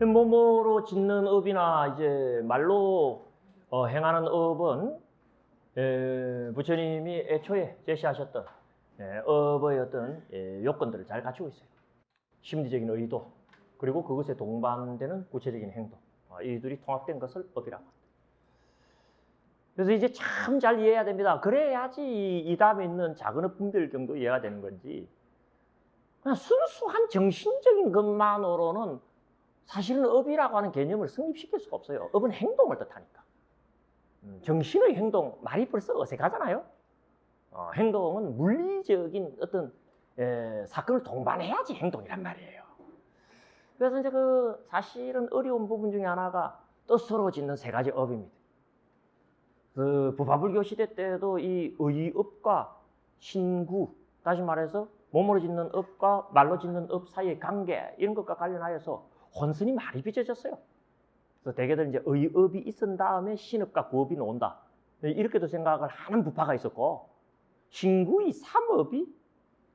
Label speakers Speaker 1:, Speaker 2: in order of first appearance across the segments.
Speaker 1: 몸으로 짓는 업이나 이제 말로 행하는 업은 부처님이 애초에 제시하셨던 업의 어떤 요건들을 잘 갖추고 있어요. 심리적인 의도, 그리고 그것에 동반되는 구체적인 행동, 이 둘이 통합된 것을 업이라고 합니다. 그래서 이제 참 잘 이해해야 됩니다. 그래야지 이 다음에 있는 작은 업 분별경도 이해가 되는 건지, 그냥 순수한 정신적인 것만으로는 사실은 업이라고 하는 개념을 성립시킬 수가 없어요. 업은 행동을 뜻하니까. 정신의 행동, 말이 벌써 어색하잖아요. 행동은 물리적인 어떤 사건을 동반해야지 행동이란 말이에요. 그래서 이제 사실은 어려운 부분 중에 하나가 뜻으로 짓는 세 가지 업입니다. 부파불교 시대 때도 이 의업과 신구, 다시 말해서 몸으로 짓는 업과 말로 짓는 업 사이의 관계, 이런 것과 관련하여서 혼선이 많이 빚어졌어요. 그래서 대개들 이제 의업이 있은 다음에 신업과 구업이 나온다, 이렇게도 생각을 하는 부파가 있었고, 신구의 삼업이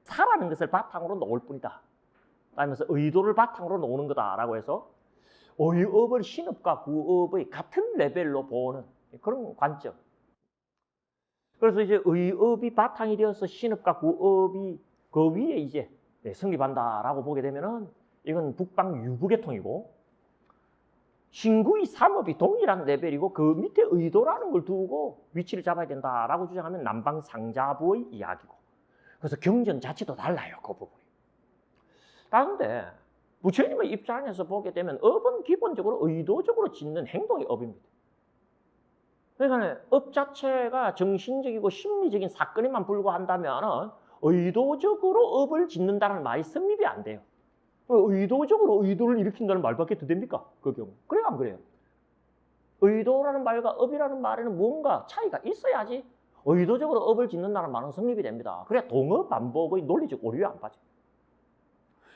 Speaker 1: 사라는 것을 바탕으로 놓을 뿐이다, 하면서 의도를 바탕으로 놓는 거다라고 해서 의업을 신업과 구업의 같은 레벨로 보는 그런 관점. 그래서 이제 의업이 바탕이 되어서 신업과 구업이 그 위에 이제 성립한다라고 보게 되면은 이건 북방 유부계통이고, 신구의 삼업이 동일한 레벨이고 그 밑에 의도라는 걸 두고 위치를 잡아야 된다라고 주장하면 남방 상자부의 이야기고, 그래서 경전 자체도 달라요, 그 부분이. 그런데 부처님의 입장에서 보게 되면 업은 기본적으로 의도적으로 짓는 행동의 업입니다. 그러니까 업 자체가 정신적이고 심리적인 사건에만 불과한다면 의도적으로 업을 짓는다는 말이 성립이 안 돼요. 의도적으로 의도를 일으킨다는 말밖에 더 됩니까? 그 경우. 그래요, 안 그래요? 의도라는 말과 업이라는 말에는 뭔가 차이가 있어야지 의도적으로 업을 짓는다는 말은 성립이 됩니다. 그래야 동업 반복의 논리적 오류에 안 빠져요.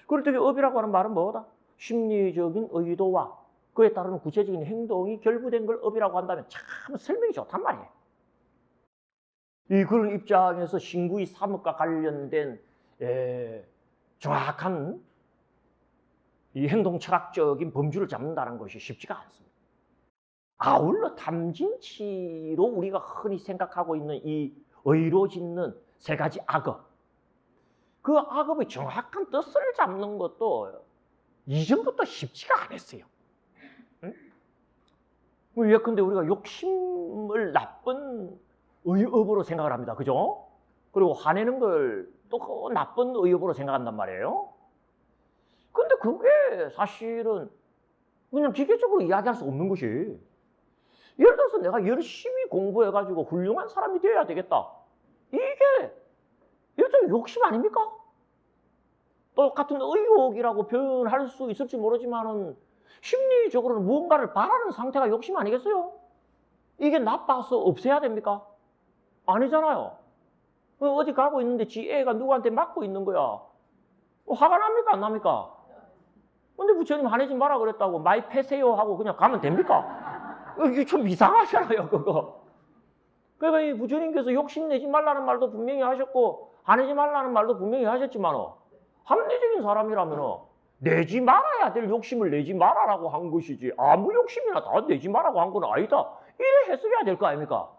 Speaker 1: 그럴 때 업이라고 하는 말은 뭐다? 심리적인 의도와 그에 따르는 구체적인 행동이 결부된 걸 업이라고 한다면 참 설명이 좋단 말이에요. 이 그런 입장에서 신구의 삼업과 관련된 정확한 이 행동 철학적인 범주를 잡는다는 것이 쉽지가 않습니다. 아울러 탐진치로 우리가 흔히 생각하고 있는 이 의로 짓는 세 가지 악업, 그 악업의 정확한 뜻을 잡는 것도 이전부터 쉽지가 않았어요. 응? 예컨대 우리가 욕심을 나쁜 의업으로 생각을 합니다. 그죠? 그리고 화내는 걸 또 나쁜 의업으로 생각한단 말이에요. 근데 그게 사실은 그냥 기계적으로 이야기할 수 없는 것이, 예를 들어서 내가 열심히 공부해가지고 훌륭한 사람이 되어야 되겠다, 이게 일종의 욕심 아닙니까? 똑같은 의욕이라고 표현할 수 있을지 모르지만은 심리적으로는 무언가를 바라는 상태가 욕심 아니겠어요? 이게 나빠서 없애야 됩니까? 아니잖아요. 어디 가고 있는데 지 애가 누구한테 맞고 있는 거야. 화가 납니까? 안 납니까? 근데 부처님 화내지 마라 그랬다고 마이 패세요 하고 그냥 가면 됩니까? 이게 좀 이상하잖아요, 그거. 그러니까 이 부처님께서 욕심내지 말라는 말도 분명히 하셨고 화내지 말라는 말도 분명히 하셨지만 합리적인 사람이라면 내지 말아야 될 욕심을 내지 말아라고 한 것이지, 아무 욕심이나 다 내지 말라고 한 건 아니다, 이래 해석해야 될 거 아닙니까?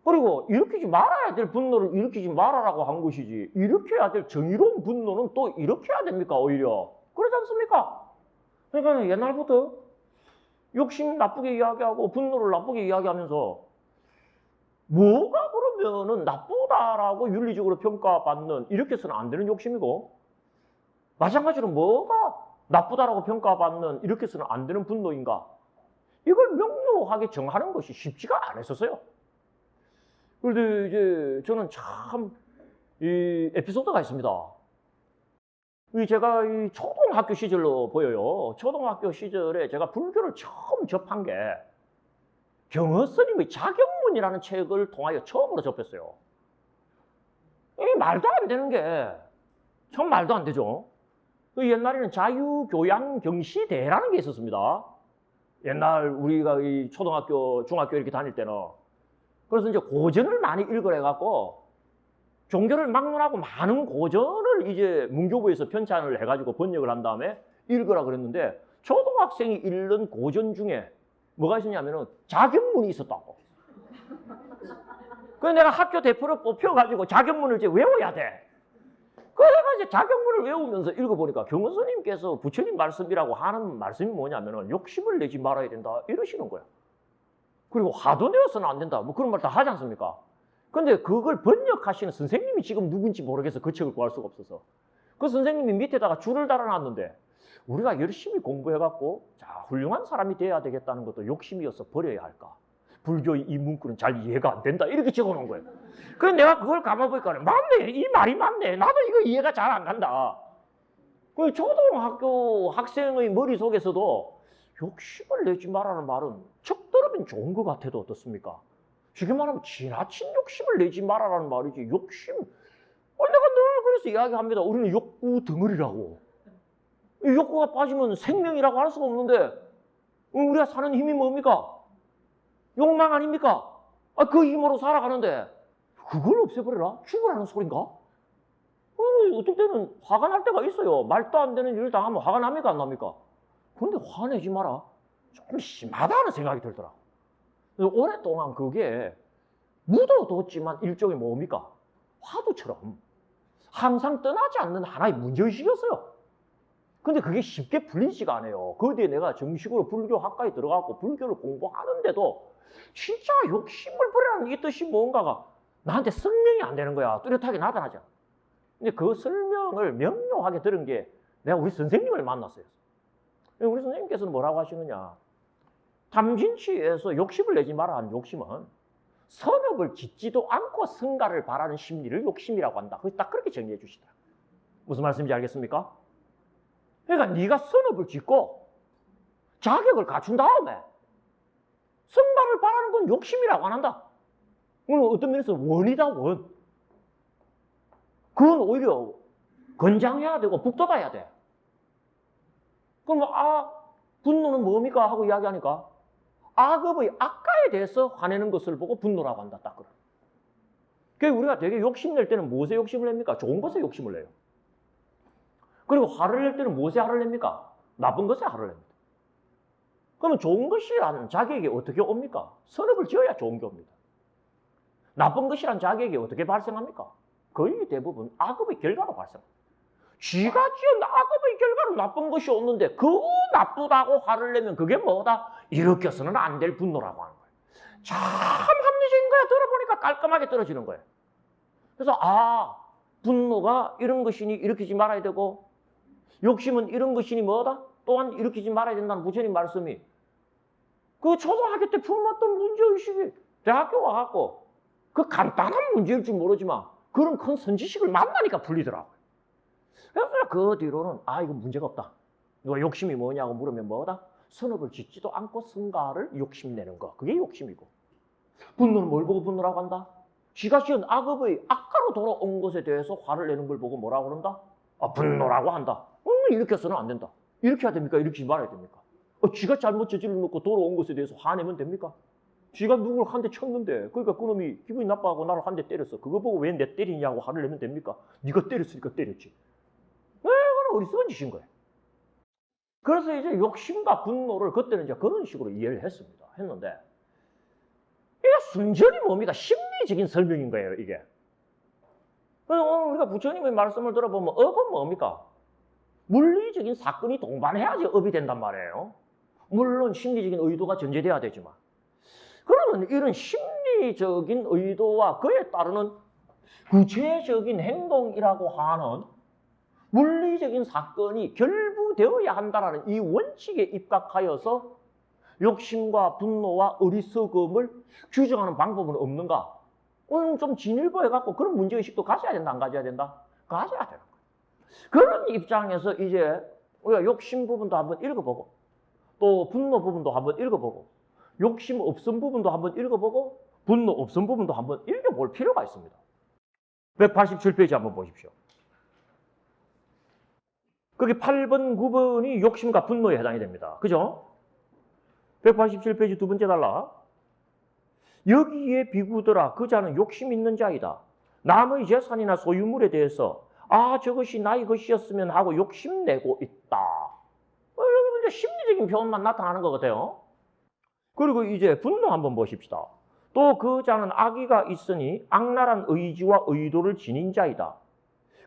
Speaker 1: 그리고 일으키지 말아야 될 분노를 일으키지 말아라고 한 것이지, 일으켜야 될 정의로운 분노는 또 일으켜야 됩니까? 오히려 그렇지 않습니까? 그러니까 옛날부터 욕심 나쁘게 이야기하고 분노를 나쁘게 이야기하면서 뭐가 그러면은 나쁘다라고 윤리적으로 평가받는, 이렇게 해서는 안 되는 욕심이고, 마찬가지로 뭐가 나쁘다라고 평가받는, 이렇게 해서는 안 되는 분노인가, 이걸 명료하게 정하는 것이 쉽지가 않았었어요. 그런데 이제 저는 참 이 에피소드가 있습니다. 제가 이 초등학교 시절로 보여요. 초등학교 시절에 제가 불교를 처음 접한 게 경허 스님의 자경문이라는 책을 통하여 처음으로 접했어요. 이 말도 안 되는 게 참 말도 안 되죠. 옛날에는 자유교양경시대라는 게 있었습니다. 옛날 우리가 이 초등학교, 중학교 이렇게 다닐 때는 그래서 이제 고전을 많이 읽으래갖고 종교를 막론하고 많은 고전을 이제 문교부에서 편찬을 해가지고 번역을 한 다음에 읽으라 그랬는데 초등학생이 읽는 고전 중에 뭐가 있었냐면은 자견문이 있었다고. 그래서 내가 학교 대표로 뽑혀가지고 자견문을 이제 외워야 돼. 그래서 내가 이제 자견문을 외우면서 읽어보니까 경은 스님께서 부처님 말씀이라고 하는 말씀이 뭐냐면은 욕심을 내지 말아야 된다 이러시는 거야. 그리고 화도 내어서는 안 된다. 뭐 그런 말 다 하지 않습니까? 근데 그걸 번역하시는 선생님이 지금 누군지 모르겠어. 그 책을 구할 수가 없어서. 그 선생님이 밑에다가 줄을 달아놨는데 우리가 열심히 공부해갖고 자 훌륭한 사람이 돼야 되겠다는 것도 욕심이어서 버려야 할까? 불교의 이 문구는 잘 이해가 안 된다. 이렇게 적어놓은 거예요. 그래서 내가 그걸 가만보니까 맞네. 이 말이 맞네. 나도 이거 이해가 잘 안 간다. 그 초등학교 학생의 머릿속에서도 욕심을 내지 말라는 말은 척 들으면 좋은 것 같아도 어떻습니까? 쉽게 말하면 지나친 욕심을 내지 말아라는 말이지. 욕심. 내가 늘 그래서 이야기합니다. 우리는 욕구 덩어리라고. 이 욕구가 빠지면 생명이라고 할 수가 없는데 우리가 사는 힘이 뭡니까? 욕망 아닙니까? 그 힘으로 살아가는데 그걸 없애버려라? 죽으라는 소린가? 어떨 때는 화가 날 때가 있어요. 말도 안 되는 일을 당하면 화가 납니까? 안 납니까? 그런데 화내지 마라. 좀 심하다는 생각이 들더라. 오랫동안 그게 묻어뒀지만 일종의 뭡니까? 화두처럼 항상 떠나지 않는 하나의 문제의식이었어요. 근데 그게 쉽게 풀리지가 않아요. 거기에 내가 정식으로 불교 학과에 들어가고 불교를 공부하는데도 진짜 욕심을 버리라는 이 뜻이 뭔가가 나한테 설명이 안 되는 거야. 뚜렷하게 나타나죠. 근데 그 설명을 명료하게 들은 게 내가 우리 선생님을 만났어요. 우리 선생님께서는 뭐라고 하시느냐. 탐진치에서 욕심을 내지 마라 한 욕심은 선업을 짓지도 않고 성가를 바라는 심리를 욕심이라고 한다. 딱 그렇게 정리해 주시더라. 무슨 말씀인지 알겠습니까? 그러니까 네가 선업을 짓고 자격을 갖춘 다음에 성가를 바라는 건 욕심이라고 안 한다. 그건 어떤 면에서 원이다, 원. 그건 오히려 건장해야 되고 북돋아야 돼. 그럼 분노는 뭡니까? 하고 이야기하니까 악업의 악가에 대해서 화내는 것을 보고 분노라고 한다. 딱 그래. 그러니까 우리가 되게 욕심낼 때는 무엇에 욕심을 냅니까? 좋은 것에 욕심을 내요. 그리고 화를 낼 때는 무엇에 화를 냅니까? 나쁜 것에 화를 냅니다. 그러면 좋은 것이란 자격이 어떻게 옵니까? 선업을 지어야 좋은 게 옵니다. 나쁜 것이란 자격이 어떻게 발생합니까? 거의 대부분 악업의 결과로 발생합니다. 쥐가 지은 악업의 결과로 나쁜 것이 없는데 그 나쁘다고 화를 내면 그게 뭐다? 일으켜서는 안 될 분노라고 하는 거예요. 참 합리적인 거야. 들어보니까 깔끔하게 떨어지는 거예요. 그래서 분노가 이런 것이니 일으키지 말아야 되고 욕심은 이런 것이니 뭐다? 또한 일으키지 말아야 된다는 부처님 말씀이 그 초등학교 때 품었던 문제의식이 대학교 와갖고 그 간단한 문제일 줄 모르지만 그런 큰 선지식을 만나니까 풀리더라고요. 그래서 그 뒤로는 이거 문제가 없다. 누가 욕심이 뭐냐고 물으면 뭐다? 선업을 짓지도 않고 성가를 욕심내는 거. 그게 욕심이고. 분노는 뭘 보고 분노라고 한다? 지가 지은 악업의 악가로 돌아온 것에 대해서 화를 내는 걸 보고 뭐라고 그런다? 분노라고 한다. 일으켜서는 안 된다. 일으켜야 됩니까? 일으키지 말아야 됩니까? 지가 잘못 저질러 놓고 돌아온 것에 대해서 화내면 됩니까? 지가 누구를 한 대 쳤는데 그러니까 그놈이 기분이 나빠하고 나를 한 대 때렸어. 그거 보고 왜 내 때리냐고 화를 내면 됩니까? 네가 때렸으니까 때렸지. 그건 어리석은 짓인 거예요. 그래서 이제 욕심과 분노를 그때는 이제 그런 식으로 이해를 했는데 이게 순전히 뭡니까? 심리적인 설명인 거예요, 이게. 그래서 오늘 우리가 부처님의 말씀을 들어보면 업은 뭡니까? 물리적인 사건이 동반해야지 업이 된단 말이에요. 물론 심리적인 의도가 전제돼야 되지만. 그러면 이런 심리적인 의도와 그에 따르는 구체적인 행동이라고 하는 물리적인 사건이 결부되어야 한다는 이 원칙에 입각하여서 욕심과 분노와 어리석음을 규정하는 방법은 없는가? 오늘 좀 진일보해갖고 그런 문제의식도 가져야 된다, 안 가져야 된다? 가져야 되는 거예요. 그런 입장에서 이제 우리가 욕심 부분도 한번 읽어보고 또 분노 부분도 한번 읽어보고 욕심 없음 부분도 한번 읽어보고 분노 없음 부분도 한번 읽어볼 필요가 있습니다. 187페이지 한번 보십시오. 거기 8번, 9번이 욕심과 분노에 해당이 됩니다. 그죠? 187페이지 두 번째 달라. 여기에 비구더라 그 자는 욕심 있는 자이다. 남의 재산이나 소유물에 대해서 저것이 나의 것이었으면 하고 욕심내고 있다. 이제 심리적인 표현만 나타나는 것 같아요. 그리고 이제 분노 한번 보십시다. 또 그 자는 악의가 있으니 악랄한 의지와 의도를 지닌 자이다.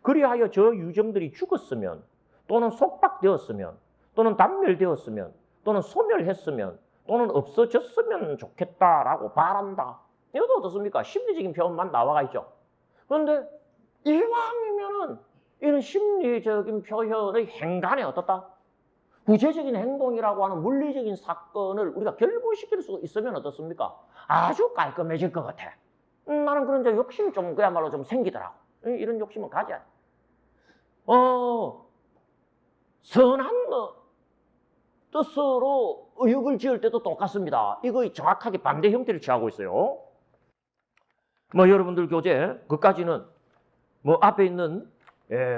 Speaker 1: 그리하여 저 유정들이 죽었으면 또는 속박되었으면 또는 단멸되었으면 또는 소멸했으면 또는 없어졌으면 좋겠다라고 바란다. 이것도 어떻습니까? 심리적인 표현만 나와가 있죠. 그런데 이왕이면은 이런 심리적인 표현의 행간에 어떻다? 구체적인 행동이라고 하는 물리적인 사건을 우리가 결부시킬 수 있으면 어떻습니까? 아주 깔끔해질 것 같아. 나는 그런 욕심이 좀 그야말로 좀 생기더라고. 이런 욕심은 가져야 돼. 선한 뜻으로 의혹을 지을 때도 똑같습니다. 이거 정확하게 반대 형태를 취하고 있어요. 여러분들 교재 그까지는 앞에 있는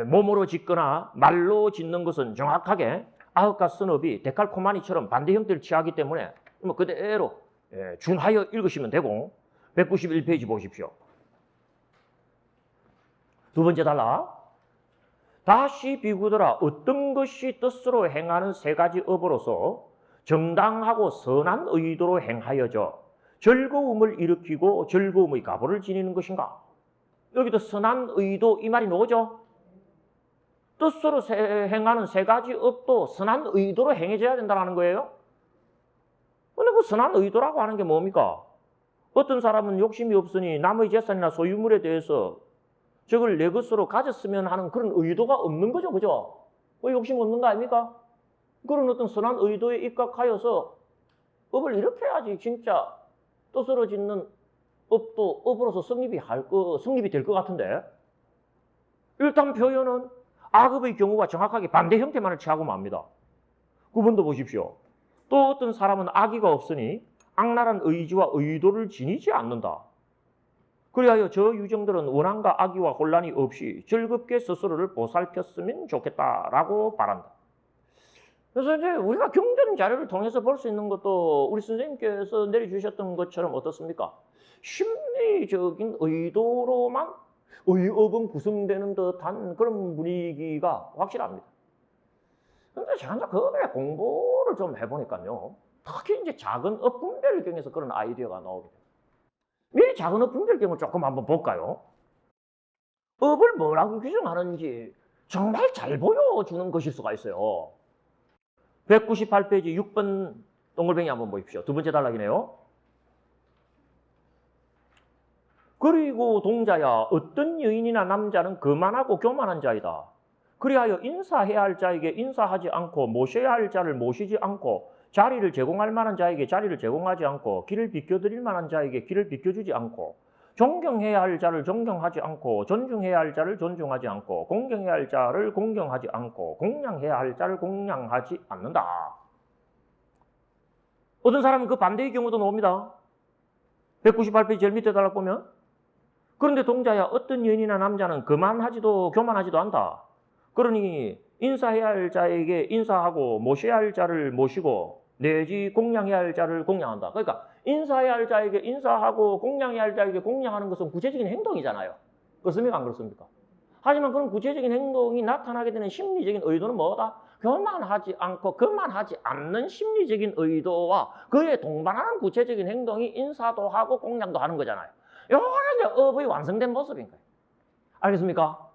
Speaker 1: 몸으로 짓거나 말로 짓는 것은 정확하게 아흑과 선업이 데칼코마니처럼 반대 형태를 취하기 때문에 그대로 준하여 읽으시면 되고 191페이지 보십시오. 두 번째 단락. 다시 비구더라 어떤 것이 뜻으로 행하는 세 가지 업으로서 정당하고 선한 의도로 행하여져 즐거움을 일으키고 즐거움의 가보를 지니는 것인가? 여기도 선한 의도 이 말이 나오죠? 뜻으로 행하는 세 가지 업도 선한 의도로 행해져야 된다는 거예요. 근데 그 선한 의도라고 하는 게 뭡니까? 어떤 사람은 욕심이 없으니 남의 재산이나 소유물에 대해서 저걸 내 것으로 가졌으면 하는 그런 의도가 없는 거죠. 그죠? 욕심 없는 거 아닙니까? 그런 어떤 선한 의도에 입각하여서 업을 이렇게 해야지 진짜 뜻으로 짓는 업도 업으로서 성립이 될 것 같은데 일단 표현은 악업의 경우가 정확하게 반대 형태만을 취하고 맙니다. 9번도 보십시오. 또 어떤 사람은 악의가 없으니 악랄한 의지와 의도를 지니지 않는다. 그리하여 저 유정들은 원한과 악의와 혼란이 없이 즐겁게 스스로를 보살폈으면 좋겠다라고 바란다. 그래서 이제 우리가 경전 자료를 통해서 볼 수 있는 것도 우리 선생님께서 내려주셨던 것처럼 어떻습니까? 심리적인 의도로만 의업은 구성되는 듯한 그런 분위기가 확실합니다. 그런데 제가 이제 그거에 공부를 좀 해보니까요. 특히 이제 작은 업 분별경에서 그런 아이디어가 나오게 됩니다. 이 작은 업 분별경을 조금 한번 볼까요? 업을 뭐라고 규정하는지 정말 잘 보여주는 것일 수가 있어요. 198페이지 6번 동글뱅이 한번 보십시오. 두 번째 단락이네요. 그리고 동자야 어떤 여인이나 남자는 거만하고 교만한 자이다. 그리하여 인사해야 할 자에게 인사하지 않고 모셔야 할 자를 모시지 않고 자리를 제공할 만한 자에게 자리를 제공하지 않고 길을 비켜드릴 만한 자에게 길을 비켜주지 않고 존경해야 할 자를 존경하지 않고 존중해야 할 자를 존중하지 않고 공경해야 할 자를 공경하지 않고 공양해야 할 자를 공양하지 않는다. 어떤 사람은 그 반대의 경우도 나옵니다. 198페이지 제일 밑에 달락 보면 그런데 동자야 어떤 여인이나 남자는 거만하지도 교만하지도 않다. 그러니 인사해야 할 자에게 인사하고 모셔야 할 자를 모시고 내지 공양해야 할 자를 공양한다. 그러니까 인사해야 할 자에게 인사하고 공양해야 할 자에게 공양하는 것은 구체적인 행동이잖아요. 그렇습니까? 안 그렇습니까? 하지만 그런 구체적인 행동이 나타나게 되는 심리적인 의도는 뭐다? 교만하지 않고 거만하지 않는 심리적인 의도와 그에 동반하는 구체적인 행동이 인사도 하고 공양도 하는 거잖아요. 이거는 이제 업의 완성된 모습인 거예요. 알겠습니까?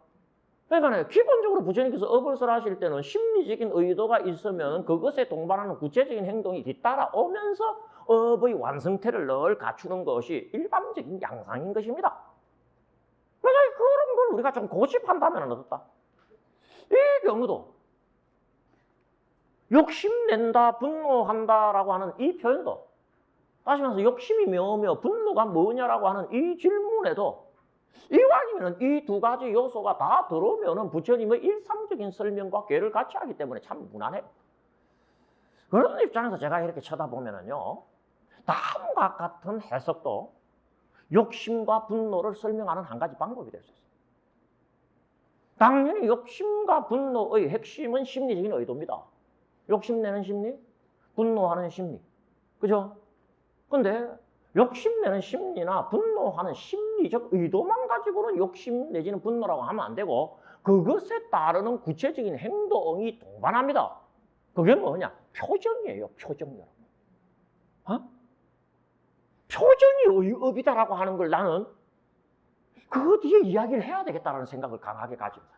Speaker 1: 그러니까 기본적으로 부처님께서 업을 설하실 때는 심리적인 의도가 있으면 그것에 동반하는 구체적인 행동이 뒤따라오면서 업의 완성태를 늘 갖추는 것이 일반적인 양상인 것입니다. 그래서 그런 걸 우리가 좀 고집한다면 어떻다? 이 경우도 욕심낸다, 분노한다라고 하는 이 표현도 다시 말해서 욕심이 뭐며 분노가 뭐냐라고 하는 이 질문에도 이왕이면 이 두 가지 요소가 다 들어오면 부처님의 일상적인 설명과 궤를 같이 하기 때문에 참 무난해요. 그런 입장에서 제가 이렇게 쳐다보면은요, 다음과 같은 해석도 욕심과 분노를 설명하는 한 가지 방법이 될 수 있어요. 당연히 욕심과 분노의 핵심은 심리적인 의도입니다. 욕심내는 심리, 분노하는 심리. 그죠? 근데 욕심내는 심리나 분노하는 심리적 의도만 가지고는 욕심 내지는 분노라고 하면 안 되고 그것에 따르는 구체적인 행동이 동반합니다. 그게 뭐냐? 표정이에요. 표정. 표정이 의업이다라고 하는 걸 나는 그 뒤에 이야기를 해야 되겠다는 생각을 강하게 가집니다.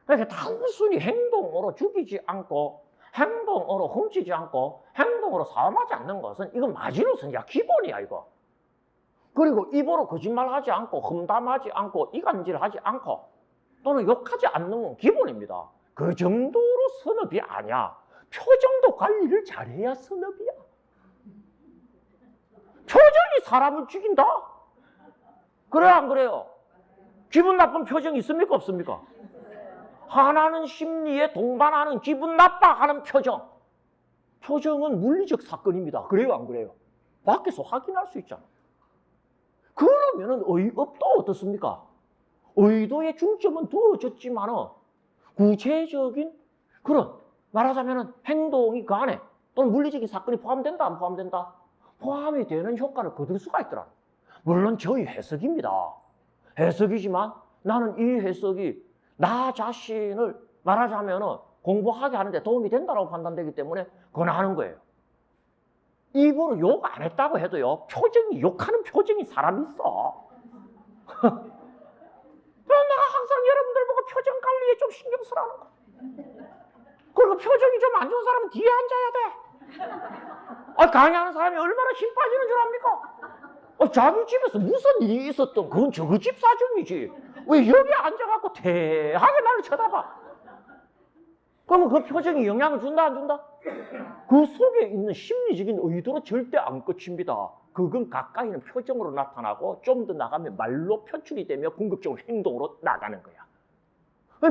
Speaker 1: 그래서 단순히 행동으로 죽이지 않고 행동으로 훔치지 않고 행동으로 사움하지 않는 것은 이건 마지노선이야. 기본이야 이거. 그리고 입으로 거짓말하지 않고 험담하지 않고 이간질하지 않고 또는 욕하지 않는 건 기본입니다. 그 정도로 선업이 아니야. 표정도 관리를 잘해야 선업이야. 표정이 사람을 죽인다. 그래요 안 그래요? 기분 나쁜 표정이 있습니까 없습니까? 화나는 심리에 동반하는 기분 나빠하는 표정. 표정은 물리적 사건입니다. 그래요 안 그래요? 밖에서 확인할 수 있잖아. 그러면은 의업도 어떻습니까? 의도의 중점은 두어졌지만 구체적인 그런 말하자면 행동이 그 안에 또는 물리적인 사건이 포함된다 안 포함된다? 포함이 되는 효과를 거둘 수가 있더라. 물론 저희 해석입니다. 해석이지만 나는 이 해석이 나 자신을 말하자면 공부하게 하는데 도움이 된다고 판단되기 때문에 권하는 거예요. 입으로 욕 안 했다고 해도요. 표정이 욕하는 표정이 사람이 있어. 내가 항상 여러분들 보고 표정 관리에 좀 신경 쓰라는 거. 그리고 표정이 좀 안 좋은 사람은 뒤에 앉아야 돼. 강의하는 사람이 얼마나 힘 빠지는 줄 압니까? 자기 집에서 무슨 일이 있었던 그건 저그 집 사정이지. 왜 여기 앉아갖고 대하게 나를 쳐다봐? 그러면 그 표정이 영향을 준다 안 준다? 그 속에 있는 심리적인 의도로 절대 안 끝입니다. 그건 가까이는 표정으로 나타나고 좀 더 나가면 말로 표출이 되며 궁극적으로 행동으로 나가는 거야.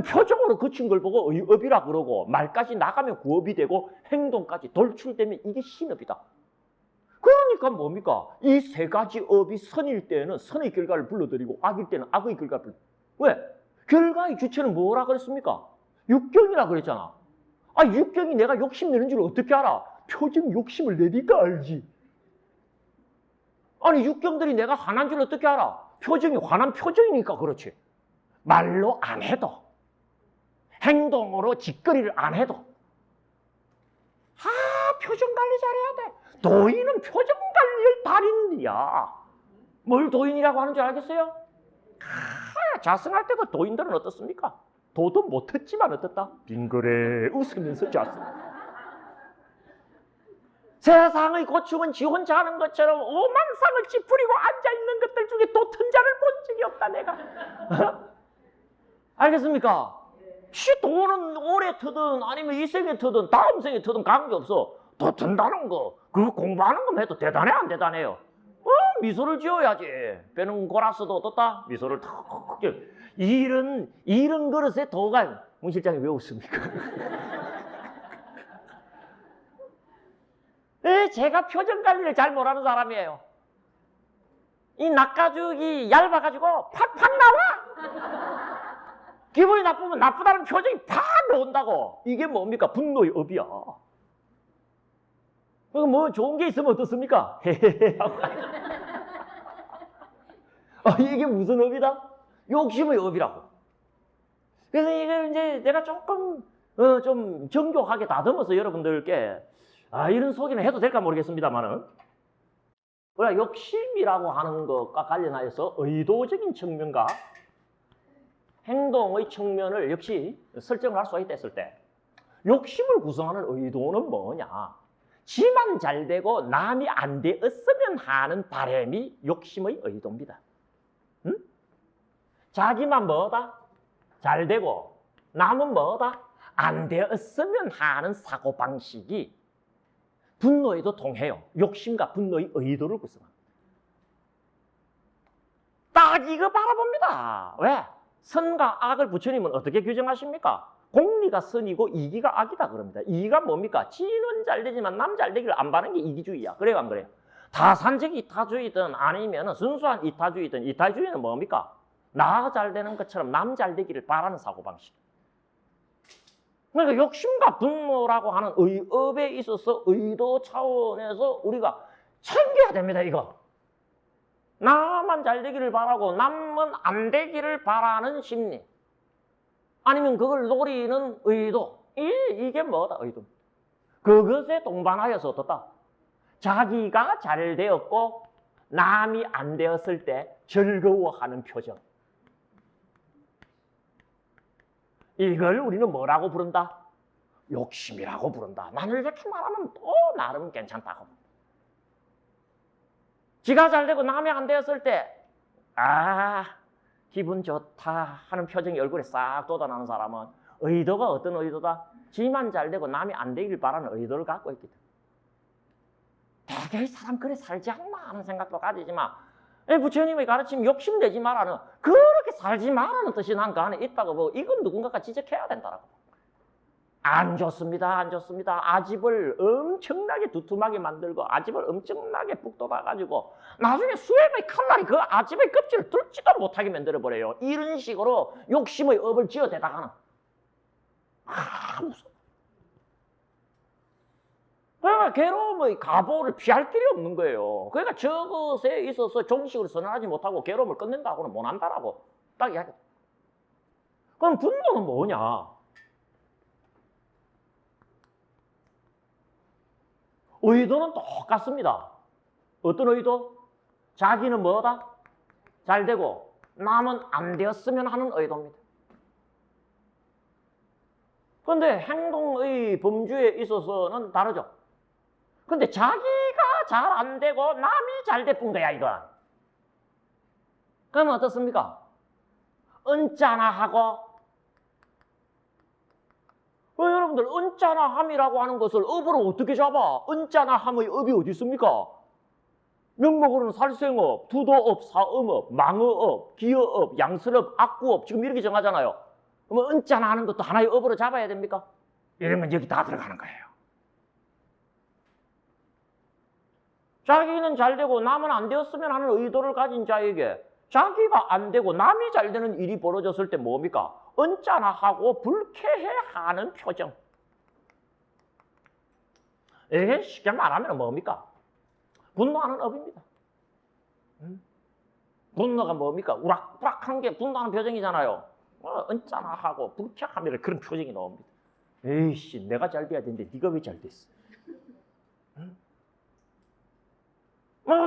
Speaker 1: 표정으로 그친 걸 보고 의업이라 그러고 말까지 나가면 구업이 되고 행동까지 돌출되면 이게 신업이다. 그러니까 뭡니까? 이 세 가지 업이 선일 때는 선의 결과를 불러들이고 악일 때는 악의 결과를 불러들이고. 왜? 결과의 주체는 뭐라 그랬습니까? 육경이라 그랬잖아. 육경이 내가 욕심내는 줄 어떻게 알아? 표정 욕심을 내니까 알지. 육경들이 내가 화난 줄 어떻게 알아? 표정이 화난 표정이니까 그렇지. 말로 안 해도 행동으로 짓거리를 안 해도 표정 관리 잘해야 돼. 도인은 표정 관리의 달인이야. 뭘 도인이라고 하는 줄 알겠어요? 자승할 때도 도인들은 어떻습니까? 도도 못했지만 어떻다? 빙그레 웃으면서 자승. 세상의 고충은 지 혼자 하는 것처럼 오만상을 찌푸리고 앉아있는 것들 중에 도튼자를 본 적이 없다 내가. 알겠습니까? 도는 오래 트든 아니면 이 생에 트든 다음 생에 트든 관계없어. 도 튼다는 거 그거 공부하는 거 해도 대단해 안 대단해요? 미소를 지어야지. 배는 골았어도 어떻다? 미소를 턱. 이런 그릇에 도가 문 실장이 왜 웃습니까? 제가 표정 관리를 잘 못하는 사람이에요. 이 낙가죽이 얇아가지고 팍팍 나와. 기분이 나쁘면 나쁘다는 표정이 팍 나온다고. 이게 뭡니까? 분노의 업이야. 뭐 좋은 게 있으면 어떻습니까? 이게 무슨 업이다? 욕심의 업이라고. 그래서 이걸 이제 내가 조금 좀 정교하게 다듬어서 여러분들께 이런 소개는 해도 될까 모르겠습니다만은 우리가 욕심이라고 하는 것과 관련하여서 의도적인 측면과 행동의 측면을 역시 설정을 할 수가 있다 했을 때 욕심을 구성하는 의도는 뭐냐? 지만 잘 되고 남이 안 되었으면 하는 바람이 욕심의 의도입니다. 응? 자기만 뭐다? 잘 되고 남은 뭐다? 안 되었으면 하는 사고방식이 분노에도 통해요. 욕심과 분노의 의도를 구성합니다. 딱 이거 바라봅니다. 왜? 선과 악을 부처님은 어떻게 규정하십니까? 공리가 선이고 이기가 악이다 그럽니다. 이기가 뭡니까? 지는 잘 되지만 남 잘 되기를 안 바라는 게 이기주의야. 그래요 안 그래요? 다산적 이타주의든 아니면 순수한 이타주의든 이타주의는 뭡니까? 나 잘 되는 것처럼 남 잘 되기를 바라는 사고방식. 그러니까 욕심과 분노라고 하는 의업에 있어서 의도 차원에서 우리가 챙겨야 됩니다, 이거. 나만 잘 되기를 바라고 남은 안 되기를 바라는 심리. 아니면 그걸 노리는 의도. 이게 뭐다, 의도. 그것에 동반하여서 어떻다? 자기가 잘 되었고 남이 안 되었을 때 즐거워하는 표정. 이걸 우리는 뭐라고 부른다? 욕심이라고 부른다. 나는 이렇게 말하면 또 나름 괜찮다고. 지가 잘 되고 남이 안 되었을 때 기분 좋다 하는 표정이 얼굴에 싹 돋아나는 사람은 의도가 어떤 의도다? 지만 잘 되고 남이 안 되길 바라는 의도를 갖고 있기 때문에 대개 사람 그래 살지 않나 하는 생각도 가지지만 부처님의 가르침 욕심내지 말라는 그렇게 살지 말라는 뜻이 난 그 안에 있다고 보고 이건 누군가가 지적해야 된다라고. 안 좋습니다. 안 좋습니다. 아집을 엄청나게 두툼하게 만들고 아집을 엄청나게 푹 돋아가지고 나중에 수염의 칼날이 그 아집의 껍질을 뚫지도 못하게 만들어버려요. 이런 식으로 욕심의 업을 지어대다가는 무서워. 그러니까 괴로움의 가보를 피할 길이 없는 거예요. 그러니까 저것에 있어서 종식을 선언하지 못하고 괴로움을 끝낸다고는 못한다라고 딱 이야기해요. 그럼 분노는 뭐냐? 의도는 똑같습니다. 어떤 의도? 자기는 뭐다? 잘 되고 남은 안 되었으면 하는 의도입니다. 그런데 행동의 범주에 있어서는 다르죠. 근데 자기가 잘 안 되고 남이 잘 돼뿐 거야, 이건. 그러면 어떻습니까? 언짢아 하고 여러분들 언짢아함이라고 하는 것을 업으로 어떻게 잡아? 언짢아함의 업이 어디 있습니까? 명목으로는 살생업, 투도업, 사음업, 망어업, 기어업, 양설업, 악구업 지금 이렇게 정하잖아요. 그러면 언짢아하는 것도 하나의 업으로 잡아야 됩니까? 이러면 여기 다 들어가는 거예요. 자기는 잘 되고 남은 안 되었으면 하는 의도를 가진 자에게 자기가 안 되고 남이 잘 되는 일이 벌어졌을 때 뭡니까? 언짢아하고 불쾌해하는 표정. 이게 쉽게 말하면 뭡니까? 분노하는 업입니다. 분노가 뭡니까? 우락부락한 게 분노하는 표정이잖아요. 언짢아하고 불쾌하면 그런 표정이 나옵니다. 에이씨, 내가 잘 돼야 되는데 네가 왜 잘 됐어?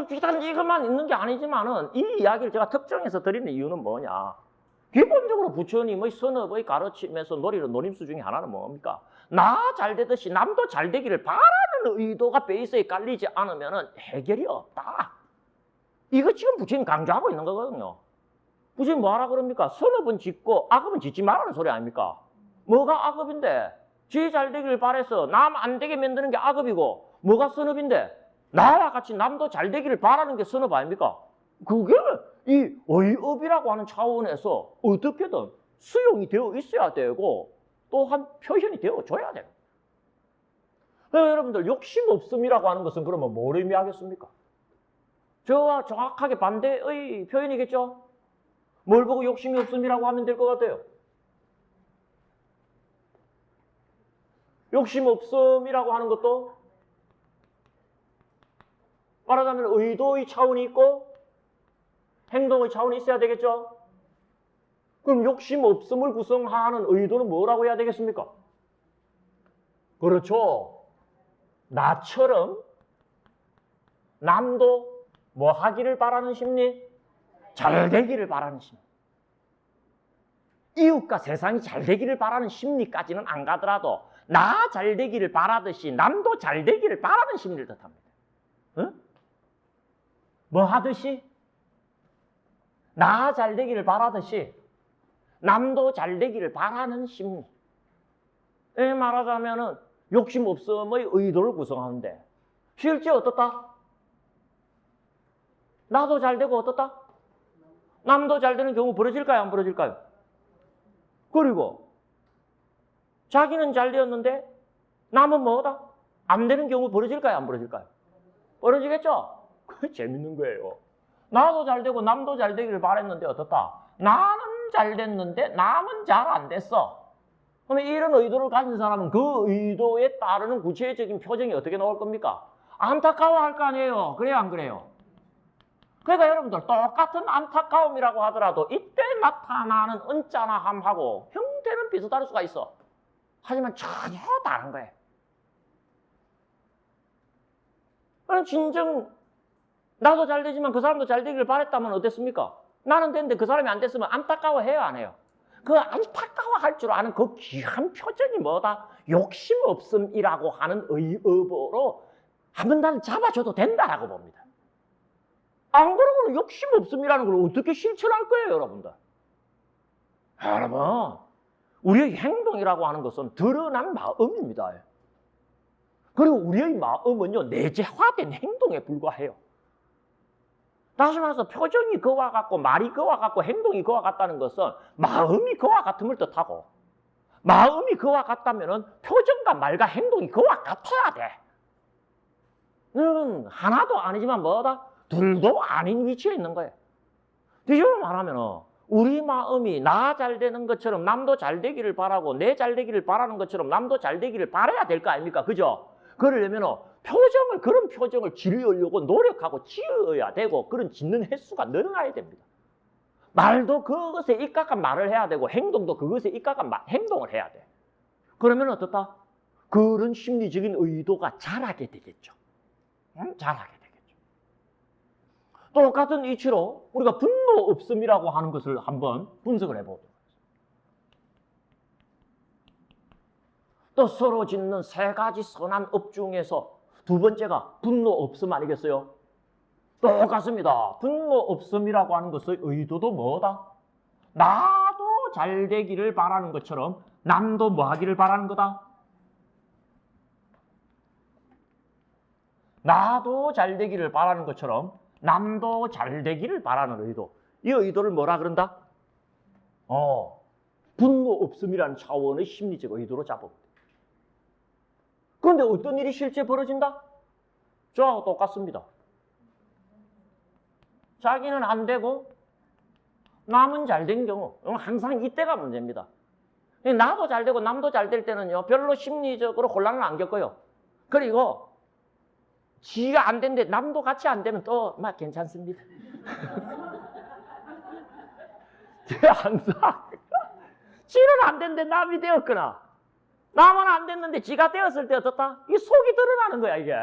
Speaker 1: 비단 이것만 있는 게 아니지만은 이 이야기를 제가 특정해서 드리는 이유는 뭐냐? 기본적으로 부처님의 선업의 가르침에서 노리는 노림수 중에 하나는 뭡니까? 나 잘 되듯이 남도 잘 되기를 바라는 의도가 베이스에 깔리지 않으면 해결이 없다. 이거 지금 부처님 강조하고 있는 거거든요. 부처님 뭐하라 그럽니까? 선업은 짓고 악업은 짓지 말라는 소리 아닙니까? 뭐가 악업인데? 지 잘 되기를 바라서 남 안 되게 만드는 게 악업이고 뭐가 선업인데? 나와 같이 남도 잘 되기를 바라는 게 선업 아닙니까? 그게 이 의업이라고 하는 차원에서 어떻게든 수용이 되어 있어야 되고 또한 표현이 되어줘야 돼요. 여러분들 욕심 없음이라고 하는 것은 그러면 뭘 의미하겠습니까? 저와 정확하게 반대의 표현이겠죠? 뭘 보고 욕심이 없음이라고 하면 될 것 같아요? 욕심 없음이라고 하는 것도 말하자면 의도의 차원이 있고 행동의 차원이 있어야 되겠죠? 그럼 욕심 없음을 구성하는 의도는 뭐라고 해야 되겠습니까? 그렇죠. 나처럼 남도 뭐 하기를 바라는 심리? 잘 되기를 바라는 심리. 이웃과 세상이 잘 되기를 바라는 심리까지는 안 가더라도 나 잘 되기를 바라듯이 남도 잘 되기를 바라는 심리를 뜻합니다. 응? 뭐 하듯이? 나 잘 되기를 바라듯이 남도 잘 되기를 바라는 심리. 말하자면은 욕심 없음의 의도를 구성하는데 실제 어떻다? 나도 잘 되고 어떻다? 남도 잘 되는 경우 벌어질까요? 안 벌어질까요? 그리고 자기는 잘 되었는데 남은 뭐다? 안 되는 경우 벌어질까요? 안 벌어질까요? 벌어지겠죠? 그게 재밌는 거예요. 나도 잘 되고 남도 잘 되기를 바랬는데 어떻다? 나는 잘 됐는데 남은 잘 안 됐어. 그러면 이런 의도를 가진 사람은 그 의도에 따르는 구체적인 표정이 어떻게 나올 겁니까? 안타까워할 거 아니에요. 그래요, 안 그래요? 그러니까 여러분들 똑같은 안타까움이라고 하더라도 이때 나타나는 언짢아함하고 형태는 비슷할 수가 있어. 하지만 전혀 다른 거예요. 진정 나도 잘 되지만 그 사람도 잘 되기를 바랬다면 어땠습니까? 나는 됐는데 그 사람이 안 됐으면 안타까워해요, 안 해요? 그 안타까워할 줄 아는 그 귀한 표정이 뭐다? 욕심 없음이라고 하는 의어보로 한번 나는 잡아줘도 된다라고 봅니다. 안 그러고는 욕심 없음이라는 걸 어떻게 실천할 거예요, 여러분들? 여러분, 우리의 행동이라고 하는 것은 드러난 마음입니다. 그리고 우리의 마음은요, 내재화된 행동에 불과해요. 다시 말해서 표정이 그와 같고 말이 그와 같고 행동이 그와 같다는 것은 마음이 그와 같음을 뜻하고, 마음이 그와 같다면 표정과 말과 행동이 그와 같아야 돼. 하나도 아니지만 뭐다? 둘도 아닌 위치에 있는 거예요. 뒤집어 말하면 우리 마음이 나 잘 되는 것처럼 남도 잘 되기를 바라고 내 잘 되기를 바라는 것처럼 남도 잘 되기를 바라야 될 거 아닙니까? 그죠? 그러려면 그런 표정을 지으려고 노력하고 지어야 되고 그런 짓는 횟수가 늘어나야 됩니다. 말도 그것에 입각한 말을 해야 되고 행동도 그것에 입각한 행동을 해야 돼. 그러면 어떻다? 그런 심리적인 의도가 자라게 되겠죠. 자라게 되겠죠. 똑같은 이치로 우리가 분노 없음이라고 하는 것을 한번 분석을 해보도록 하겠습니다. 또 서로 짓는 세 가지 선한 업 중에서 두 번째가 분노 없음 아니겠어요? 똑같습니다. 분노 없음이라고 하는 것의 의도도 뭐다? 나도 잘 되기를 바라는 것처럼 남도 뭐 하기를 바라는 거다? 나도 잘 되기를 바라는 것처럼 남도 잘 되기를 바라는 의도. 이 의도를 뭐라 그런다? 분노 없음이라는 차원의 심리적 의도로 잡아봅니다. 그런데 어떤 일이 실제 벌어진다? 저하고 똑같습니다. 자기는 안 되고 남은 잘 된 경우 항상 이때가 문제입니다. 나도 잘 되고 남도 잘 될 때는요 별로 심리적으로 혼란을 안 겪어요. 그리고 지가 안 되는데 남도 같이 안 되면 또 막 괜찮습니다. 항상 지는 안 됐는데 남이 되었거나 남은 안 됐는데 지가 되었을 때 어떻다? 이 속이 드러나는 거야 이게.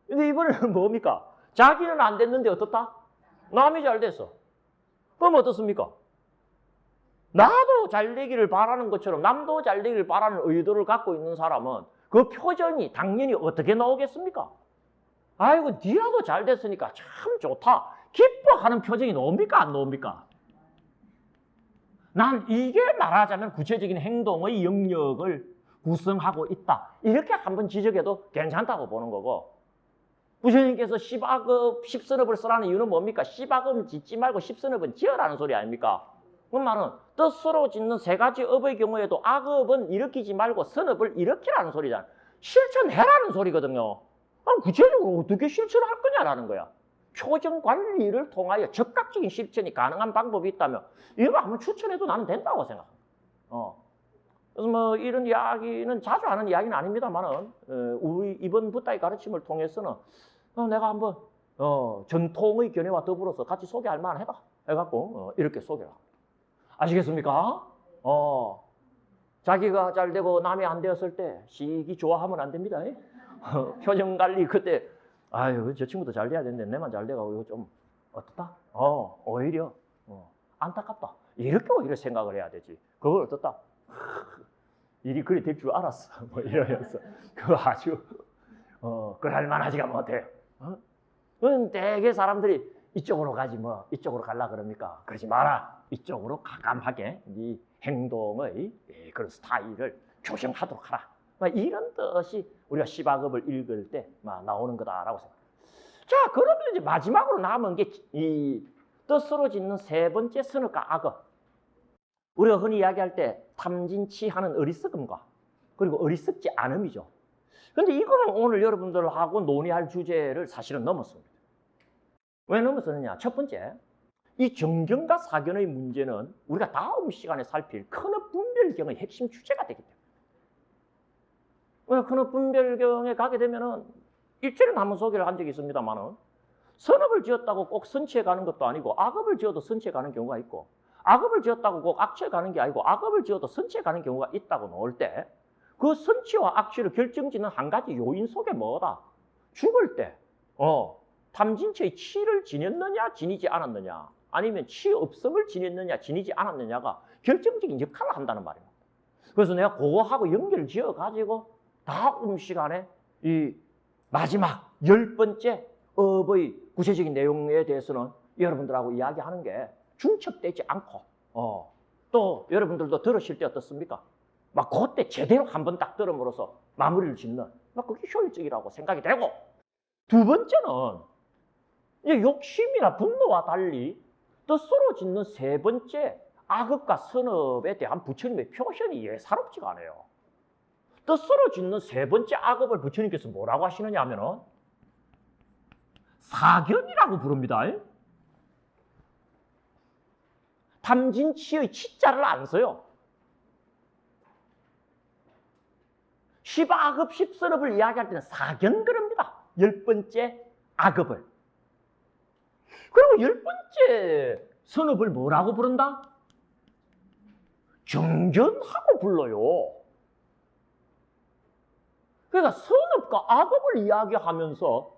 Speaker 1: 근데 이번에는 뭡니까? 자기는 안 됐는데 어떻다? 남이 잘 됐어. 그럼 어떻습니까? 나도 잘 되기를 바라는 것처럼 남도 잘 되기를 바라는 의도를 갖고 있는 사람은 그 표정이 당연히 어떻게 나오겠습니까? 아이고 니라도 잘 됐으니까 참 좋다. 기뻐하는 표정이 나옵니까? 안 나옵니까? 난 이게 말하자면 구체적인 행동의 영역을 구성하고 있다. 이렇게 한번 지적해도 괜찮다고 보는 거고, 부처님께서 십악업, 십선업을 쓰라는 이유는 뭡니까? 십악업은 짓지 말고 십선업은 지어라는 소리 아닙니까? 그 말은 뜻으로 짓는 세 가지 업의 경우에도 악업은 일으키지 말고 선업을 일으키라는 소리잖아. 실천해라는 소리거든요. 그럼 구체적으로 어떻게 실천할 거냐라는 거야. 표정 관리를 통하여 적극적인 실천이 가능한 방법이 있다면 이거 한번 추천해도 나는 된다고 생각합니다. 그래서 뭐 이런 이야기는 자주 하는 이야기는 아닙니다만은 우리 이번 붓다의 가르침을 통해서는 내가 한번 전통의 견해와 더불어서 같이 소개할 만하다 해갖고 이렇게 소개를 합니다. 아시겠습니까? 자기가 잘 되고 남이 안 되었을 때 시기 좋아하면 안 됩니다. 표정 관리 그때 아유 저 친구도 잘 돼야 되는데 내만 잘 돼가고 이거 좀 어떻다? 오히려 안타깝다. 이렇게 오히려 생각을 해야 되지. 그걸 어떻다? 일이 그리 될 줄 알았어. 뭐 이러면서 그거 아주 그럴 만하지가 못해요. 그건 대개 사람들이 이쪽으로 가지 뭐 이쪽으로 갈라 그럽니까? 그러지 마라. 이쪽으로 가감하게 네 행동의 그런 스타일을 교정하도록 하라. 이런 뜻이 우리가 십악업을 읽을 때 나오는 거다라고 생각합니다. 자, 그러면 이제 마지막으로 남은 게 이 뜻으로 짓는 세 번째 선업과 악업. 우리가 흔히 이야기할 때 탐진치하는 어리석음과 그리고 어리석지 않음이죠. 그런데 이거는 오늘 여러분들하고 논의할 주제를 사실은 넘었습니다. 왜 넘었느냐? 첫 번째, 이 정견과 사견의 문제는 우리가 다음 시간에 살필 큰업 분별경의 핵심 주제가 되기 때문에 큰 분별경에 가게 되면은 일체는 한번 소개를 한 적이 있습니다만은 선업을 지었다고 꼭 선치에 가는 것도 아니고 악업을 지어도 선치에 가는 경우가 있고 악업을 지었다고 꼭 악취에 가는 게 아니고 악업을 지어도 선치에 가는 경우가 있다고 놓을 때 그 선치와 악취를 결정짓는 한 가지 요인 속에 뭐다? 죽을 때 탐진치의 치를 지녔느냐 지니지 않았느냐 아니면 치 없음을 지냈느냐 지니지 않았느냐가 결정적인 역할을 한다는 말입니다. 그래서 내가 그거하고 연결을 지어가지고 다음 시간에 이 마지막 10번째 업의 구체적인 내용에 대해서는 여러분들하고 이야기하는 게 중첩되지 않고 또 여러분들도 들으실 때 어떻습니까? 막 그때 제대로 한번 딱 들음으로써 마무리를 짓는 그게 효율적이라고 생각이 되고 두 번째는 이제 욕심이나 분노와 달리 뜻으로 짓는 세 번째 악업과 선업에 대한 부처님의 표현이 예사롭지가 않아요. 뜻으로 짓는 세 번째 악업을 부처님께서 뭐라고 하시느냐 하면은 사견이라고 부릅니다. 탐진치의 치자를 안 써요. 십악업 십선업을 이야기할 때는 사견 그럽니다. 10번째 악업을. 그리고 10번째 선업을 뭐라고 부른다? 정견하고 불러요. 그러니까 선업과 악업을 이야기하면서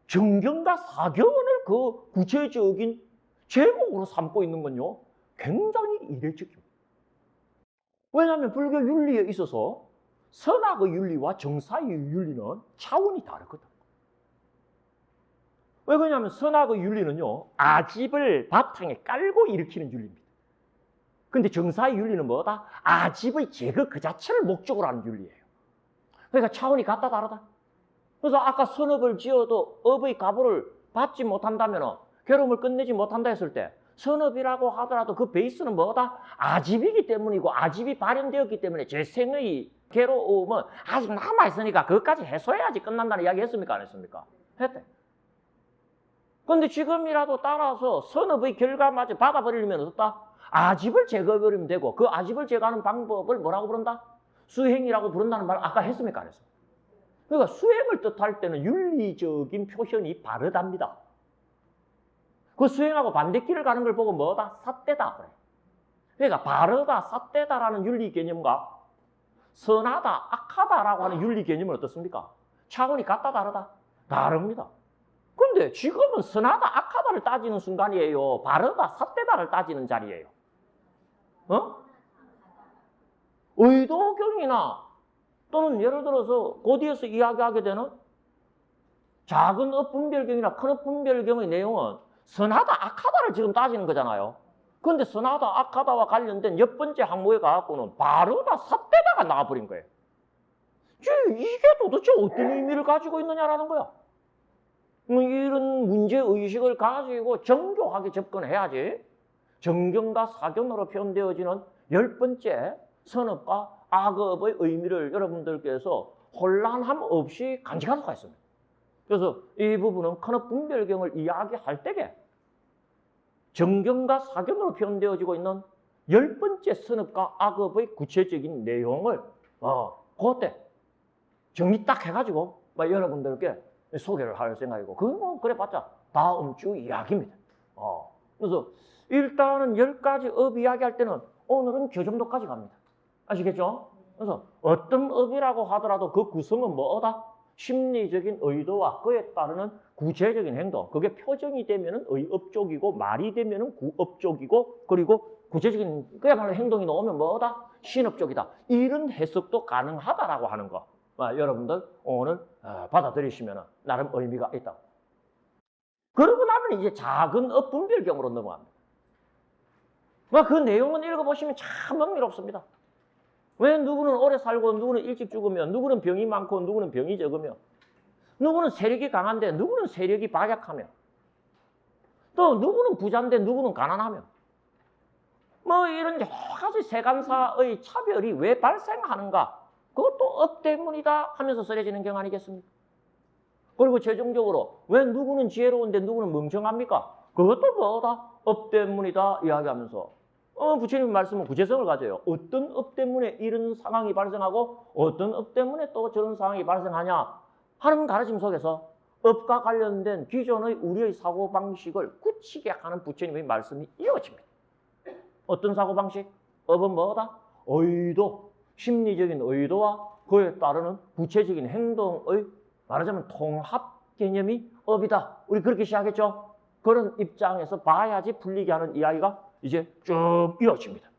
Speaker 1: 정견과 사견을 그 구체적인 제목으로 삼고 있는 건요, 굉장히 이례적입니다. 왜냐하면 불교 윤리에 있어서 선악의 윤리와 정사의 윤리는 차원이 다르거든. 왜 그러냐면 선악의 윤리는요, 아집을 바탕에 깔고 일으키는 윤리입니다. 근데 정사의 윤리는 뭐다? 아집의 제거 그 자체를 목적으로 하는 윤리예요. 그러니까 차원이 같다 다르다. 그래서 아까 선업을 지어도 업의 가보를 받지 못한다면 괴로움을 끝내지 못한다 했을 때 선업이라고 하더라도 그 베이스는 뭐다? 아집이기 때문이고 아집이 발현되었기 때문에 제 생의 괴로움은 아직 남아있으니까 그것까지 해소해야지 끝난다는 이야기 했습니까? 안 했습니까? 했대. 그런데 지금이라도 따라서 선업의 결과마저 받아버리면 어떻다? 아집을 제거해버리면 되고 그 아집을 제거하는 방법을 뭐라고 부른다? 수행이라고 부른다는 말 아까 했습니까? 안 했습니까? 그러니까 수행을 뜻할 때는 윤리적인 표현이 바르답니다. 그 수행하고 반대길을 가는 걸 보고 뭐다? 삿대다 그래. 그러니까 바르다, 삿대다라는 윤리 개념과 선하다, 악하다라고 하는 윤리 개념은 어떻습니까? 차원이 같다, 다르다? 다릅니다. 근데 지금은 선하다, 악하다를 따지는 순간이에요. 바르다, 삿대다를 따지는 자리예요. 의도경이나 또는 예를 들어서 고디에서 이야기하게 되는 작은 업분별경이나 큰 업분별경의 내용은 선하다, 악하다를 지금 따지는 거잖아요. 그런데 선하다, 악하다와 관련된 10번째 항목에 가갖고는 바르다, 삿대다가 나와버린 거예요. 이게 도대체 어떤 의미를 가지고 있느냐라는 거야. 이런 문제의식을 가지고 정교하게 접근해야지 정견과 사견으로 표현되어지는 10번째 선업과 악업의 의미를 여러분들께서 혼란함 없이 간직할 수가 있습니다. 그래서 이 부분은 큰업 분별경을 이야기할 때에 정견과 사견으로 표현되어지고 있는 10번째 선업과 악업의 구체적인 내용을 그때 정리 딱 해가지고 여러분들께 소개를 할 생각이고 그건 그래봤자 다음 주 이야기입니다. 그래서 일단은 10가지 업 이야기할 때는 오늘은 그 정도까지 갑니다. 아시겠죠? 그래서 어떤 업이라고 하더라도 그 구성은 뭐다? 심리적인 의도와 그에 따르는 구체적인 행동. 그게 표정이 되면은 의업 쪽이고 말이 되면은 구업 쪽이고 그리고 구체적인 그야말로 행동이 나오면 뭐다? 신업 쪽이다. 이런 해석도 가능하다라고 하는 거. 여러분들 오늘 받아들이시면 나름 의미가 있다. 그러고 나면 이제 작은 업 분별경으로 넘어갑니다. 그 내용은 읽어보시면 참 흥미롭습니다. 왜 누구는 오래 살고 누구는 일찍 죽으며 누구는 병이 많고 누구는 병이 적으며 누구는 세력이 강한데 누구는 세력이 박약하며 또 누구는 부자인데 누구는 가난하며 이런 여러 가지 세간사의 차별이 왜 발생하는가? 그것도 업 때문이다 하면서 쓰여지는 경 아니겠습니까? 그리고 최종적으로 왜 누구는 지혜로운데 누구는 멍청합니까? 그것도 뭐다? 업 때문이다 이야기하면서 부처님 말씀은 구체성을 가져요. 어떤 업 때문에 이런 상황이 발생하고 어떤 업 때문에 또 저런 상황이 발생하냐 하는 가르침 속에서 업과 관련된 기존의 우리의 사고방식을 굳히게 하는 부처님의 말씀이 이어집니다. 어떤 사고방식? 업은 뭐다? 의도, 심리적인 의도와 그에 따르는 구체적인 행동의 말하자면 통합 개념이 업이다. 우리 그렇게 시작했죠? 그런 입장에서 봐야지 풀리게 하는 이야기가 이제 쭉 이어집니다.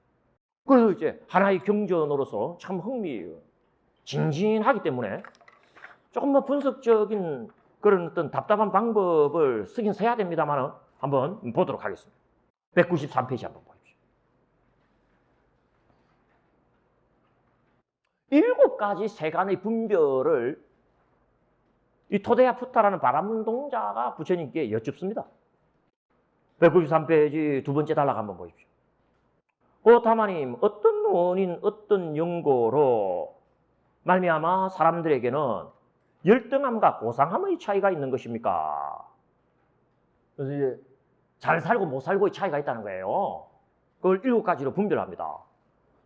Speaker 1: 그래서 이제 하나의 경전으로서 참 흥미진진하기 때문에 조금 뭐 분석적인 그런 어떤 답답한 방법을 쓰긴 써야 됩니다만 한번 보도록 하겠습니다. 193페이지 한번 보십시오. 7가지 세간의 분별을 이 토대야 푸타라는 바람운동자가 부처님께 여쭙습니다. 193페이지 두 번째 단락 한번 보십시오. 고타마님, 어떤 원인, 어떤 연고로 말미암아 사람들에게는 열등함과 고상함의 차이가 있는 것입니까? 그래서 이제 잘 살고 못 살고의 차이가 있다는 거예요. 그걸 7가지로 분별합니다.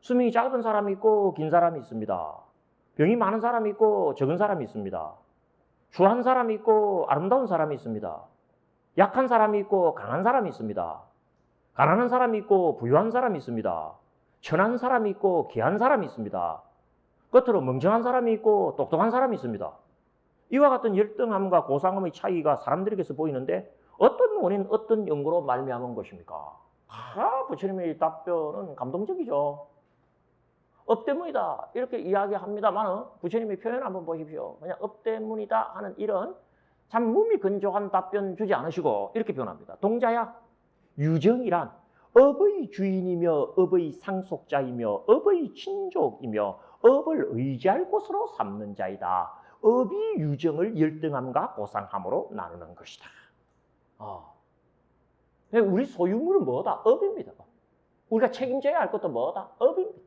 Speaker 1: 수명이 짧은 사람이 있고 긴 사람이 있습니다. 병이 많은 사람이 있고 적은 사람이 있습니다. 추한 사람이 있고 아름다운 사람이 있습니다. 약한 사람이 있고 강한 사람이 있습니다. 가난한 사람이 있고 부유한 사람이 있습니다. 천한 사람이 있고 귀한 사람이 있습니다. 겉으로 멍청한 사람이 있고 똑똑한 사람이 있습니다. 이와 같은 열등함과 고상함의 차이가 사람들에게서 보이는데 어떤 원인, 어떤 연고로 말미암은 것입니까? 부처님의 답변은 감동적이죠. 업 때문이다 이렇게 이야기합니다만 부처님의 표현 한번 보십시오. 그냥 업 때문이다 하는 이런 참 무미건조한 답변 주지 않으시고 이렇게 표현합니다. 동자야, 유정이란 업의 주인이며 업의 상속자이며 업의 친족이며 업을 의지할 곳으로 삼는 자이다. 업이 유정을 열등함과 고상함으로 나누는 것이다. 우리 소유물은 뭐다? 업입니다. 우리가 책임져야 할 것도 뭐다? 업입니다.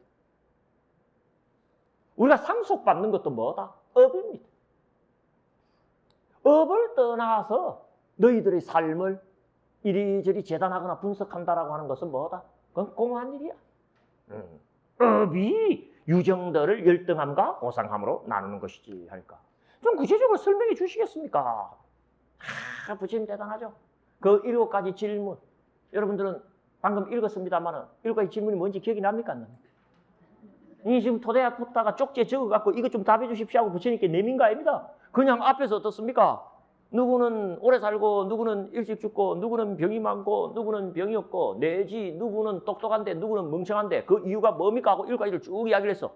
Speaker 1: 우리가 상속받는 것도 뭐다? 업입니다. 업을 떠나서 너희들의 삶을 이리저리 재단하거나 분석한다라고 하는 것은 뭐다? 그건 공허한 일이야. 업이 유정들을 열등함과 고상함으로 나누는 것이지 하니까 좀 구체적으로 설명해 주시겠습니까? 부처님 대단하죠. 그 7가지 질문 여러분들은 방금 읽었습니다만 7가지 질문이 뭔지 기억이 납니까? 안 납니까? 이 지금 토대야 푸타가 쪽지에 적어갖고 이거 좀 답해 주십시오 하고 부처님께 내민 거 아닙니다. 그냥 앞에서 어떻습니까? 누구는 오래 살고 누구는 일찍 죽고 누구는 병이 많고 누구는 병이 없고 내지 누구는 똑똑한데 누구는 멍청한데 그 이유가 뭡니까 하고 7가지를 쭉 이야기를 했어.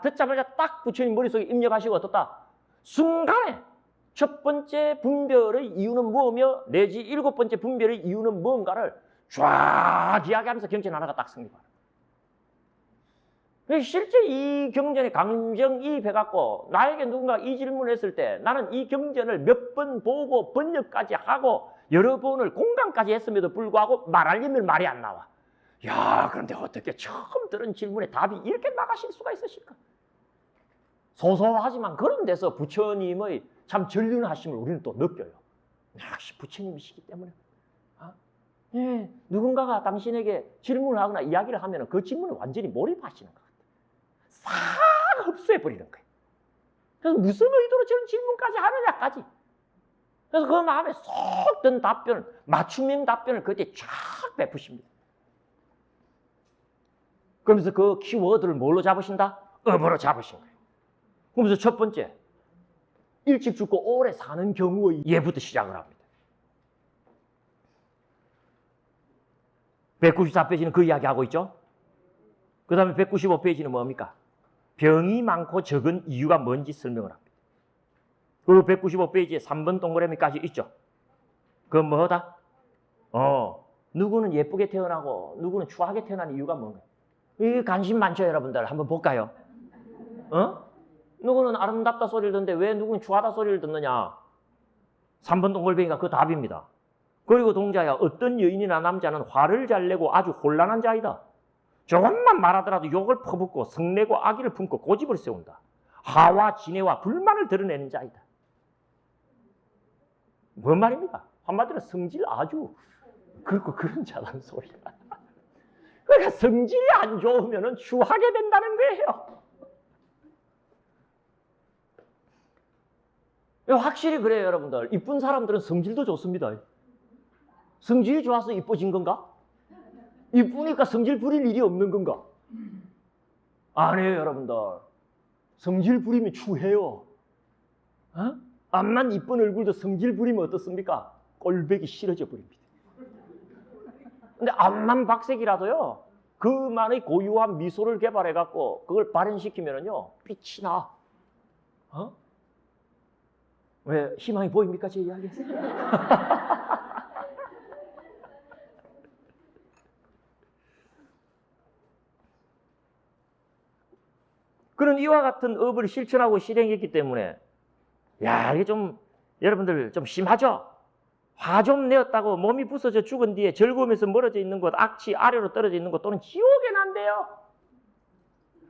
Speaker 1: 듣자마자 딱 부처님 머릿속에 입력하시고 어떻다? 순간에 첫 번째 분별의 이유는 무엇이며 내지 7번째 분별의 이유는 무언가를 쫙 이야기하면서 경전 하나가 딱 성립하는. 실제 이 경전에 감정이입해갖고 나에게 누군가 이 질문을 했을 때 나는 이 경전을 몇 번 보고 번역까지 하고 여러 번을 공감까지 했음에도 불구하고 말하려면 말이 안 나와. 그런데 어떻게 처음 들은 질문에 답이 이렇게 나가실 수가 있으실까? 소소하지만 그런 데서 부처님의 참 전륜하심을 우리는 또 느껴요. 역시 부처님이시기 때문에. 누군가가 당신에게 질문을 하거나 이야기를 하면 그 질문을 완전히 몰입하시는 거예요. 싹 흡수해버리는 거예요. 그래서 무슨 의도로 저런 질문까지 하느냐까지. 그래서 그 마음에 쏙 든 답변을, 맞춤형 답변을 그때 쫙 베푸십니다. 그러면서 그 키워드를 뭘로 잡으신다? 업으로 잡으신 거예요. 그러면서 첫 번째, 일찍 죽고 오래 사는 경우의 예부터 시작을 합니다. 194페이지는 그 이야기하고 있죠. 그 다음에 195페이지는 뭡니까? 병이 많고 적은 이유가 뭔지 설명을 합니다. 그리고 195페이지에 3번 동그라미까지 있죠. 그건 뭐다? 누구는 예쁘게 태어나고 누구는 추하게 태어난 이유가 뭔가? 이게 관심 많죠, 여러분들. 한번 볼까요? 누구는 아름답다 소리를 듣는데 왜 누구는 추하다 소리를 듣느냐? 3번 동글뱅이가 그 답입니다. 그리고 동자야, 어떤 여인이나 남자는 화를 잘 내고 아주 혼란한 자이다. 조금만 말하더라도 욕을 퍼붓고 성내고 악의를 품고 고집을 세운다. 하와 진해와 불만을 드러내는 자이다. 뭔 말입니까? 한마디로 성질 아주 그렇고 그런 자라는 소리다. 그러니까 성질이 안 좋으면 추하게 된다는 거예요. 확실히 그래요, 여러분들. 이쁜 사람들은 성질도 좋습니다. 성질이 좋아서 이뻐진 건가? 이쁘니까 성질 부릴 일이 없는 건가? 아니에요, 여러분들. 성질 부리면 추해요. 어? 앞만 이쁜 얼굴도 성질 부리면 어떻습니까? 꼴보기 싫어져 버립니다. 근데 앞만 박색이라도요, 그만의 고유한 미소를 개발해갖고 그걸 발현시키면은요, 빛이 나. 어? 왜 희망이 보입니까, 제 이야기에서? 그런 이와 같은 업을 실천하고 실행했기 때문에, 야, 이게 좀 여러분들 좀 심하죠? 화 좀 내었다고 몸이 부서져 죽은 뒤에 즐거움에서 멀어져 있는 곳, 악취 아래로 떨어져 있는 곳 또는 지옥에 난대요.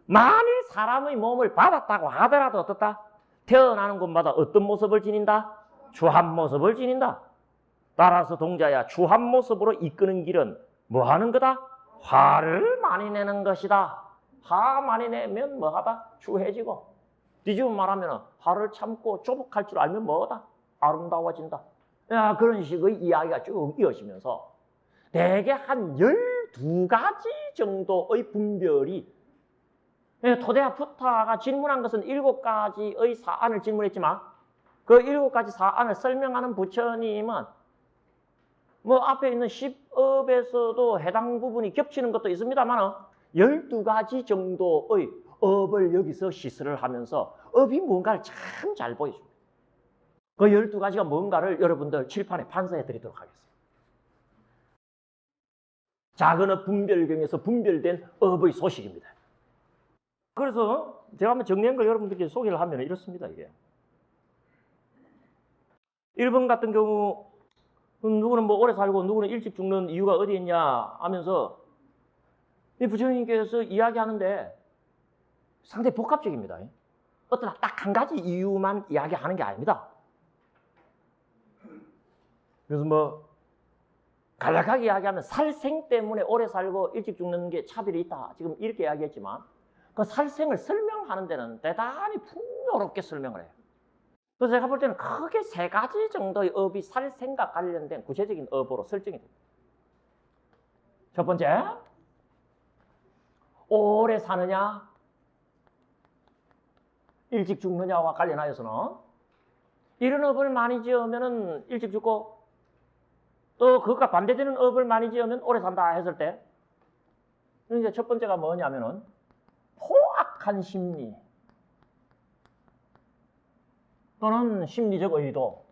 Speaker 1: 만일 사람의 몸을 받았다고 하더라도 어떻다? 태어나는 곳마다 어떤 모습을 지닌다? 추한 모습을 지닌다. 따라서 동자야, 추한 모습으로 이끄는 길은 뭐 하는 거다? 화를 많이 내는 것이다. 화 많이 내면 뭐하다? 추해지고. 뒤집어 말하면 화를 참고 조복할 줄 알면 뭐하다? 아름다워진다. 야, 그런 식의 이야기가 쭉 이어지면서 대개 한 12가지 정도의 분별이, 토대와 푸타가 질문한 것은 7가지의 사안을 질문했지만 그 7가지 사안을 설명하는 부처님은 뭐 앞에 있는 10업에서도 해당 부분이 겹치는 것도 있습니다만 12가지 정도의 업을 여기서 시설을 하면서 업이 뭔가를 참 잘 보여줍니다. 그 12가지가 뭔가를 여러분들 칠판에 판서해 드리도록 하겠습니다. 작은 업 분별경에서 분별된 업의 소식입니다. 그래서 제가 한번 정리한 걸 여러분들께 소개를 하면 이렇습니다. 이게 1번 같은 경우 누구는 뭐 오래 살고 누구는 일찍 죽는 이유가 어디 있냐 하면서 이 부처님께서 이야기하는데 상당히 복합적입니다. 어떤 딱 한 가지 이유만 이야기하는 게 아닙니다. 그래서 뭐 간략하게 이야기하면 살생 때문에 오래 살고 일찍 죽는 게 차별이 있다. 지금 이렇게 이야기했지만 그 살생을 설명하는 데는 대단히 풍요롭게 설명을 해요. 그래서 제가 볼 때는 크게 3가지 정도의 업이 살생과 관련된 구체적인 업으로 설정이 됩니다. 첫 번째, 오래 사느냐, 일찍 죽느냐와 관련하여서는 이런 업을 많이 지으면 일찍 죽고 또 그것과 반대되는 업을 많이 지으면 오래 산다 했을 때 이제 첫 번째가 뭐냐면은 포악한 심리 또는 심리적 의도.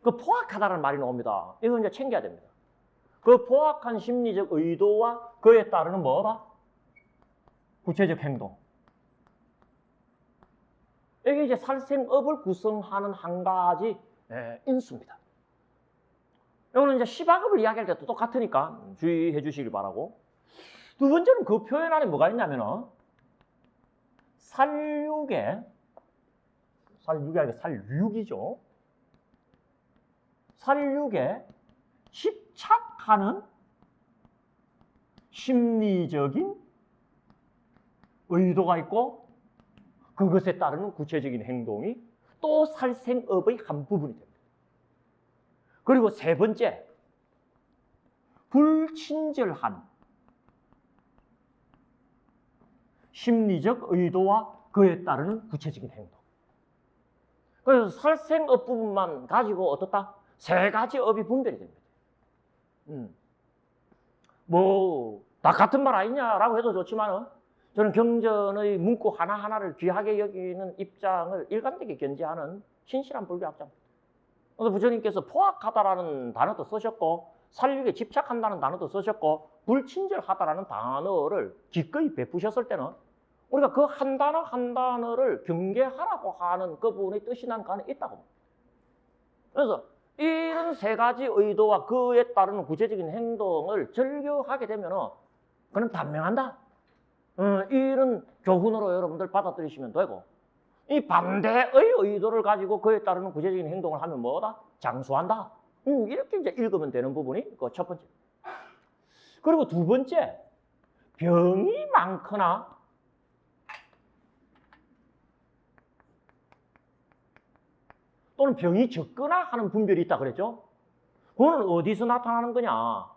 Speaker 1: 그 포악하다는 말이 나옵니다. 이거 이제 챙겨야 됩니다. 그 포악한 심리적 의도와 그에 따르는 뭐다? 구체적 행동. 이게 이제 살생업을 구성하는 한 가지 인수입니다. 이거는 이제 시박업을 이야기할 때도 똑같으니까 주의해 주시길 바라고. 두 번째는 그 표현 안에 뭐가 있냐면은 살육이 아니라 살육이죠. 살육에 집착하는 심리적인 의도가 있고 그것에 따르는 구체적인 행동이 또 살생업의 한 부분이 됩니다. 그리고 세 번째, 불친절한 심리적 의도와 그에 따르는 구체적인 행동. 그래서 살생업 부분만 가지고 어떻다? 3가지 업이 분별이 됩니다. 뭐 다 같은 말 아니냐라고 해도 좋지만 저는 경전의 문구 하나하나를 귀하게 여기는 입장을 일관되게 견지하는 신실한 불교학자입니다. 그래서 부처님께서 포악하다라는 단어도 쓰셨고 살육에 집착한다는 단어도 쓰셨고 불친절하다라는 단어를 기꺼이 베푸셨을 때는 우리가 그 한 단어 한 단어를 경계하라고 하는 그분의 뜻이 난 그 안에 있다고 봅니다. 그래서 이런 3가지 의도와 그에 따르는 구체적인 행동을 절교하게 되면 그는 단명한다. 이런 교훈으로 여러분들 받아들이시면 되고 이 반대의 의도를 가지고 그에 따르는 구체적인 행동을 하면 뭐다? 장수한다. 이렇게 이제 읽으면 되는 부분이 그 첫 번째. 그리고 두 번째, 병이 많거나 또는 병이 적거나 하는 분별이 있다 그랬죠? 그거는 어디서 나타나는 거냐?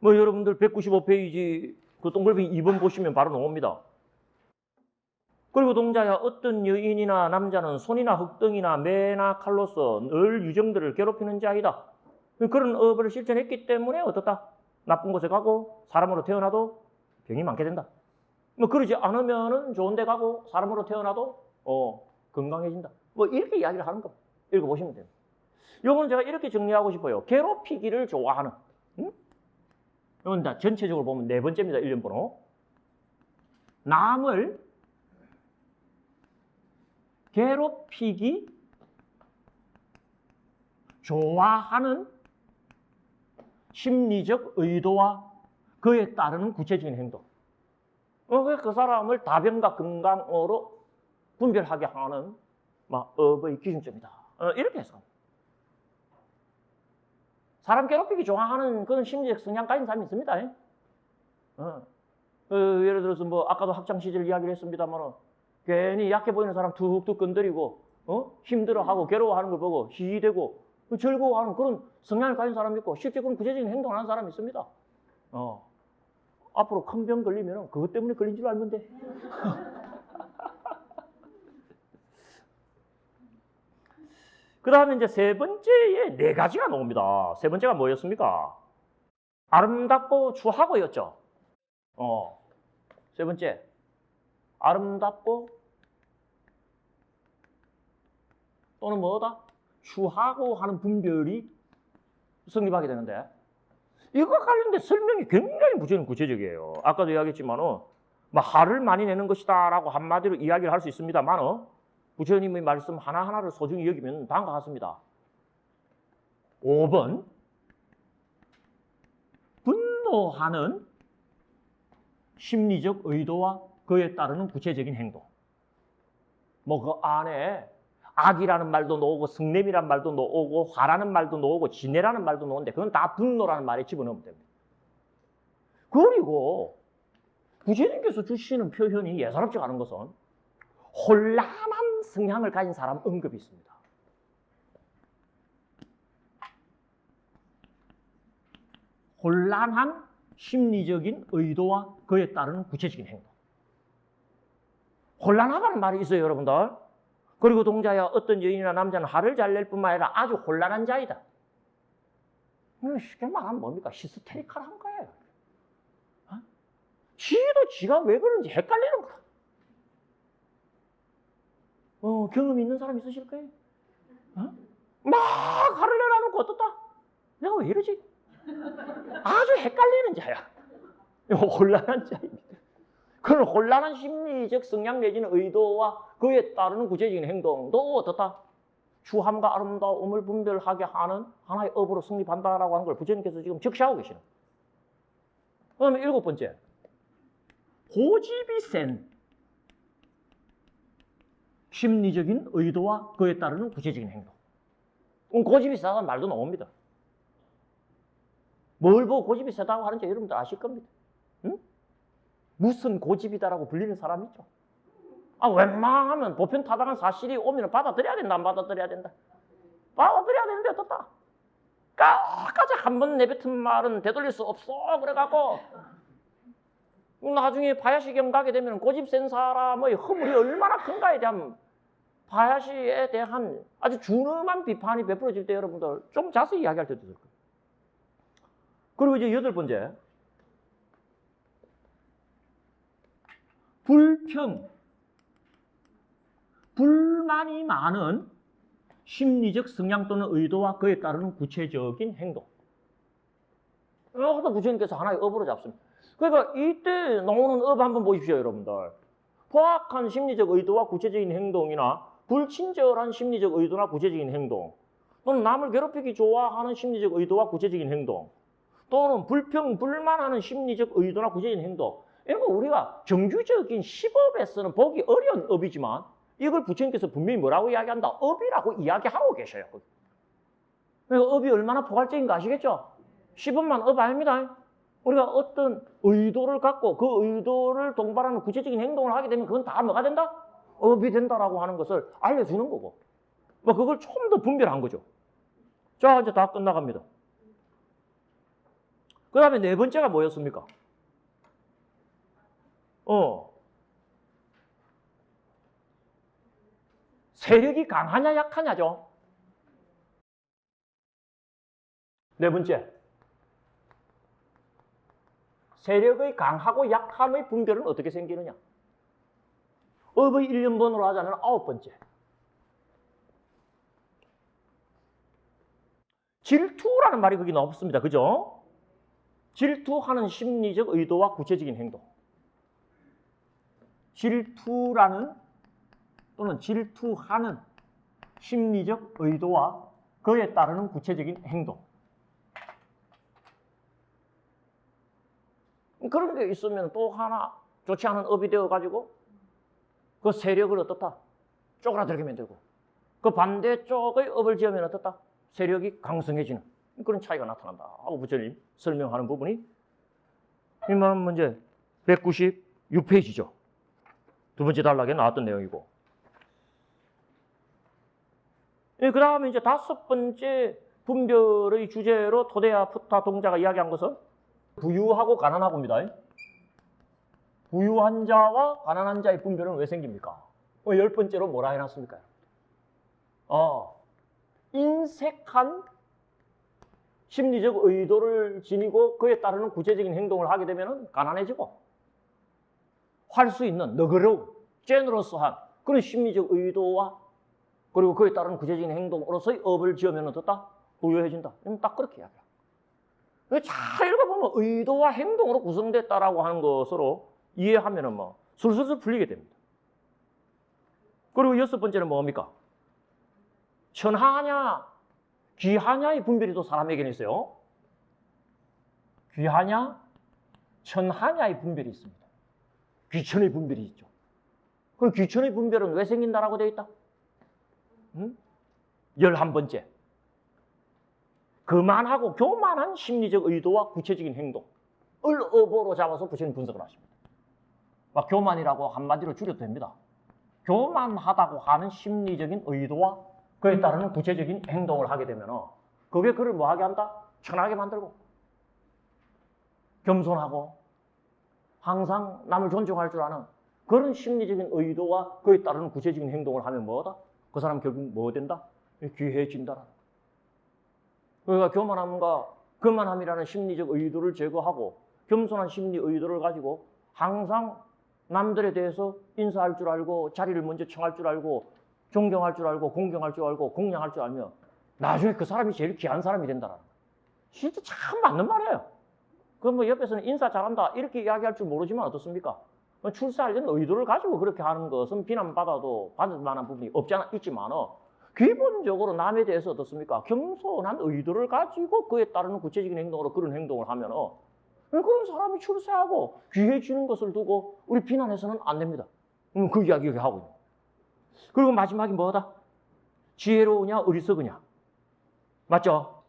Speaker 1: 뭐 여러분들 195페이지 그 동글뱅이 2번 보시면 바로 나옵니다. 그리고 동자야, 어떤 여인이나 남자는 손이나 흙등이나 매나 칼로서 늘 유정들을 괴롭히는 자이다. 그런 업을 실천했기 때문에 어떻다? 나쁜 곳에 가고 사람으로 태어나도 병이 많게 된다. 뭐 그러지 않으면은 좋은 데 가고 사람으로 태어나도 건강해진다. 뭐 이렇게 이야기를 하는 겁니다. 읽어보시면 됩니다. 이거는 제가 이렇게 정리하고 싶어요. 괴롭히기를 좋아하는. 이건 다 전체적으로 보면 네 번째입니다. 1년 번호. 남을 괴롭히기 좋아하는 심리적 의도와 그에 따르는 구체적인 행동. 그 사람을 다변과 건강으로 분별하게 하는 업의 기준점이다. 이렇게 해서. 사람 괴롭히기 좋아하는 그런 심리적 성향 가진 사람이 있습니다. 예를 들어서 뭐 아까도 학창 시절 이야기를 했습니다만 괜히 약해 보이는 사람 툭툭 건드리고 힘들어하고 괴로워하는 걸 보고 희희되고 즐거워하는 그런 성향을 가진 사람이 있고 실제 그런 구체적인 행동을 하는 사람이 있습니다. 앞으로 큰 병 걸리면 그것 때문에 걸린 줄 알면 돼. 그 다음에 이제 세 번째에 네 가지가 나옵니다. 세 번째가 뭐였습니까? 아름답고 추하고였죠. 세 번째, 아름답고 또는 뭐다? 추하고 하는 분별이 성립하게 되는데 이거 관련된 설명이 굉장히 구체적이에요. 아까도 이야기했지만은 화를 많이 내는 것이다 라고 한마디로 이야기를 할 수 있습니다만 부처님의 말씀 하나하나를 소중히 여기면 다음과 같습니다. 5번 분노하는 심리적 의도와 그에 따르는 구체적인 행동. 뭐 그 안에 악이라는 말도 나오고 성냄이라는 말도 나오고 화라는 말도 나오고 진해라는 말도 나오는데 그건 다 분노라는 말에 집어넣으면 됩니다. 그리고 부처님께서 주시는 표현이 예사롭지 않은 것은 혼란한 성향을 가진 사람 언급이 있습니다. 혼란한 심리적인 의도와 그에 따르는 구체적인 행동. 혼란하다는 말이 있어요, 여러분들. 그리고 동자야, 어떤 여인이나 남자는 화를 잘 낼 뿐만 아니라 아주 혼란한 자이다. 쉽게 말하면 뭡니까? 히스테리컬한 거예요. 지도 지가 왜 그런지 헷갈리는 거야. 경험 있는 사람 있으실 거예요? 막 화를 내놔놓고 어떻다? 내가 왜 이러지? 아주 헷갈리는 자야. 혼란한 자입니다. 그런 혼란한 심리적 성향 내지는 의도와 그에 따르는 구체적인 행동도 어떻다? 추함과 아름다움을 분별하게 하는 하나의 업으로 성립한다라고 하는 걸 부처님께서 지금 적시하고 계시는 거예요. 그다음에 7번째. 고집이 센 심리적인 의도와 그에 따르는 구체적인 행동. 고집이 세다는 말도 나옵니다. 뭘 보고 고집이 세다고 하는지 여러분들 아실 겁니다. 응? 무슨 고집이다라고 불리는 사람 있죠. 웬만하면 보편타당한 사실이 오면 받아들여야 된다, 안 받아들여야 된다? 받아들여야 되는데 어떻다? 끝까지 한 번 내뱉은 말은 되돌릴 수 없어. 그래갖고 나중에 바야시경 가게 되면 고집 센 사람의 허물이 얼마나 큰가에 대한 바야시에 대한 아주 준엄한 비판이 베풀어질 때 여러분들 좀 자세히 이야기할 때도 있을 거예요. 그리고 이제 8번째. 불만이 많은 심리적 성향 또는 의도와 그에 따르는 구체적인 행동. 이것도 부처님께서 하나의 업으로 잡습니다. 그러니까 이때 나오는 업 한번 보십시오, 여러분들. 포악한 심리적 의도와 구체적인 행동이나 불친절한 심리적 의도나 구체적인 행동, 또는 남을 괴롭히기 좋아하는 심리적 의도와 구체적인 행동, 또는 불만하는 심리적 의도나 구체적인 행동. 이런 거 우리가 정규적인 시법에서는 보기 어려운 업이지만 이걸 부처님께서 분명히 뭐라고 이야기한다? 업이라고 이야기하고 계셔요. 그러니까 업이 얼마나 포괄적인 거 아시겠죠? 10원만 업 아닙니다. 우리가 어떤 의도를 갖고 그 의도를 동반하는 구체적인 행동을 하게 되면 그건 다 뭐가 된다? 업이 된다라고 하는 것을 알려주는 거고. 뭐 그걸 좀 더 분별한 거죠. 자, 이제 다 끝나갑니다. 그 다음에 네 번째가 뭐였습니까? 세력이 강하냐 약하냐죠. 네 번째. 세력의 강하고 약함의 분별은 어떻게 생기느냐? 업의 1년번으로 하자면 9번째. 질투라는 말이 거기 없습니다. 그죠? 질투하는 심리적 의도와 구체적인 행동. 질투라는 또는 질투하는 심리적 의도와 그에 따르는 구체적인 행동. 그런 게 있으면 또 하나 좋지 않은 업이 되어가지고 그 세력을 어떻다? 쪼그라들게 만들고 그 반대쪽의 업을 지으면 어떻다? 세력이 강성해지는 그런 차이가 나타난다 하고 부처님 설명하는 부분이 이 말은 문제 196페이지죠. 두 번째 단락에 나왔던 내용이고 그 다음에 이제 다섯 번째 분별의 주제로 토대야 푸타 동자가 이야기한 것은 부유하고 가난하고입니다. 부유한 자와 가난한 자의 분별은 왜 생깁니까? 10번째로 뭐라 해놨습니까? 인색한 심리적 의도를 지니고 그에 따르는 구체적인 행동을 하게 되면 가난해지고 할 수 있는 너그러운 제너러스한 그런 심리적 의도와 그리고 그에 따른 구체적인 행동으로서의 업을 지으면 어떻다? 부유해진다. 딱 그렇게 이야기합니다. 잘 읽어보면 의도와 행동으로 구성됐다라고 하는 것으로 이해하면 뭐 술술술 풀리게 됩니다. 그리고 여섯 번째는 뭡니까? 천하냐, 귀하냐의 분별이 또 사람에게는 있어요. 귀하냐, 천하냐의 분별이 있습니다. 귀천의 분별이 있죠. 그럼 귀천의 분별은 왜 생긴다라고 되어 있다? 11번째. 거만하고 교만한 심리적 의도와 구체적인 행동을 업으로 잡아서 부처님 분석을 하십니다. 막 교만이라고 한마디로 줄여도 됩니다. 교만하다고 하는 심리적인 의도와 그에 따르는 구체적인 행동을 하게 되면 그게 그를 뭐하게 한다? 천하게 만들고 겸손하고 항상 남을 존중할 줄 아는 그런 심리적인 의도와 그에 따르는 구체적인 행동을 하면 뭐다? 그 사람 결국 뭐 된다? 귀해진다. 그러니까 교만함과 거만함이라는 심리적 의도를 제거하고 겸손한 심리 의도를 가지고 항상 남들에 대해서 인사할 줄 알고 자리를 먼저 청할 줄 알고 존경할 줄 알고 공경할 줄 알고 공양할 줄 알면 나중에 그 사람이 제일 귀한 사람이 된다는 거예요. 진짜 참 맞는 말이에요. 그럼 뭐 옆에서는 인사 잘한다 이렇게 이야기할 줄 모르지만 어떻습니까? 출세하려는 의도를 가지고 그렇게 하는 것은 비난받아도 받을 만한 부분이 없지 않아 있지만 기본적으로 남에 대해서 어떻습니까? 겸손한 의도를 가지고 그에 따르는 구체적인 행동으로 그런 행동을 하면 그런 사람이 출세하고 귀해지는 것을 두고 우리 비난해서는 안 됩니다. 그 이야기 여기 하고 있는. 그리고 마지막이 뭐다? 지혜로우냐 어리석으냐. 맞죠?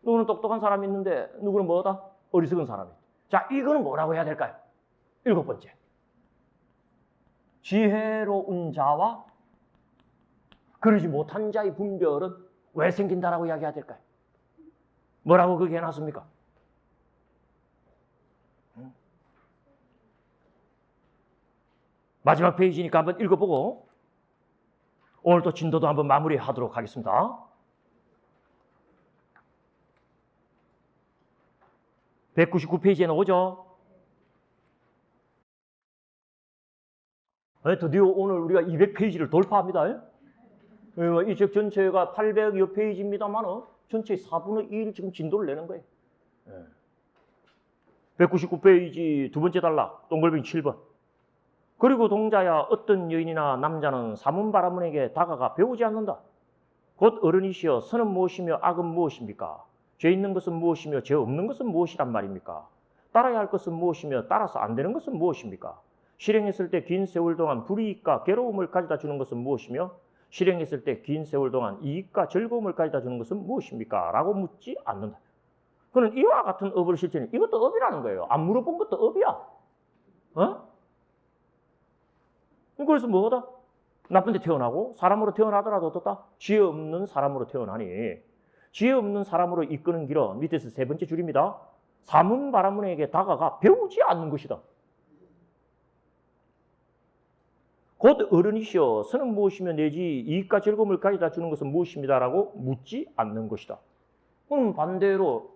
Speaker 1: 누구는 똑똑한 사람이 있는데 누구는 뭐다? 어리석은 사람이. 자, 이거는 뭐라고 해야 될까요? 7번째. 지혜로운 자와 그러지 못한 자의 분별은 왜 생긴다라고 이야기해야 될까요? 뭐라고 그게 해놨습니까? 마지막 페이지니까 한번 읽어보고 오늘 또 진도도 한번 마무리하도록 하겠습니다. 199페이지에 나오죠? 드디어 오늘 우리가 200페이지를 돌파합니다. 이 책 전체가 800여 페이지입니다만 전체의 4분의 1 지금 진도를 내는 거예요. 199페이지 두 번째 단락 동글뱅이 7번. 그리고 동자야 어떤 여인이나 남자는 사문바라문에게 다가가 배우지 않는다. 곧 어른이시여 선은 무엇이며 악은 무엇입니까? 죄 있는 것은 무엇이며 죄 없는 것은 무엇이란 말입니까? 따라야 할 것은 무엇이며 따라서 안 되는 것은 무엇입니까? 실행했을 때 긴 세월 동안 불이익과 괴로움을 가져다 주는 것은 무엇이며 실행했을 때 긴 세월 동안 이익과 즐거움을 가져다 주는 것은 무엇입니까? 라고 묻지 않는다. 그는 이와 같은 업을 실천해. 이것도 업이라는 거예요. 안 물어본 것도 업이야. 어? 그래서 뭐다? 나쁜 데 태어나고 사람으로 태어나더라도 어떻다? 지혜 없는 사람으로 태어나니 지혜 없는 사람으로 이끄는 길은 밑에서 세 번째 줄입니다. 사문 바라문에게 다가가 배우지 않는 것이다. 곧 어른이시여 선은 무엇이며 내지 이익과 즐거움을 가져다 주는 것은 무엇입니다. 라고 묻지 않는 것이다. 그럼 반대로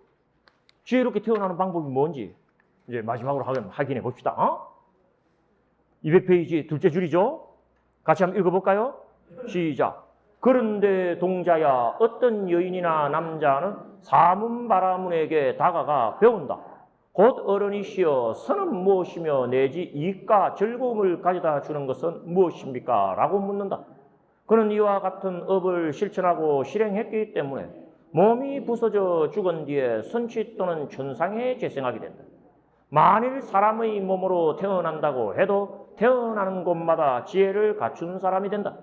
Speaker 1: 지혜롭게 태어나는 방법이 뭔지 이제 마지막으로 확인해 봅시다. 200페이지 둘째 줄이죠. 같이 한번 읽어볼까요? 시작. 그런데 동자야 어떤 여인이나 남자는 사문 바라문에게 다가가 배운다. 곧 어른이시여 선은 무엇이며 내지 이익과 즐거움을 가져다 주는 것은 무엇입니까? 라고 묻는다. 그는 이와 같은 업을 실천하고 실행했기 때문에 몸이 부서져 죽은 뒤에 선치 또는 천상에 재생하게 된다. 만일 사람의 몸으로 태어난다고 해도 태어나는 곳마다 지혜를 갖춘 사람이 된다.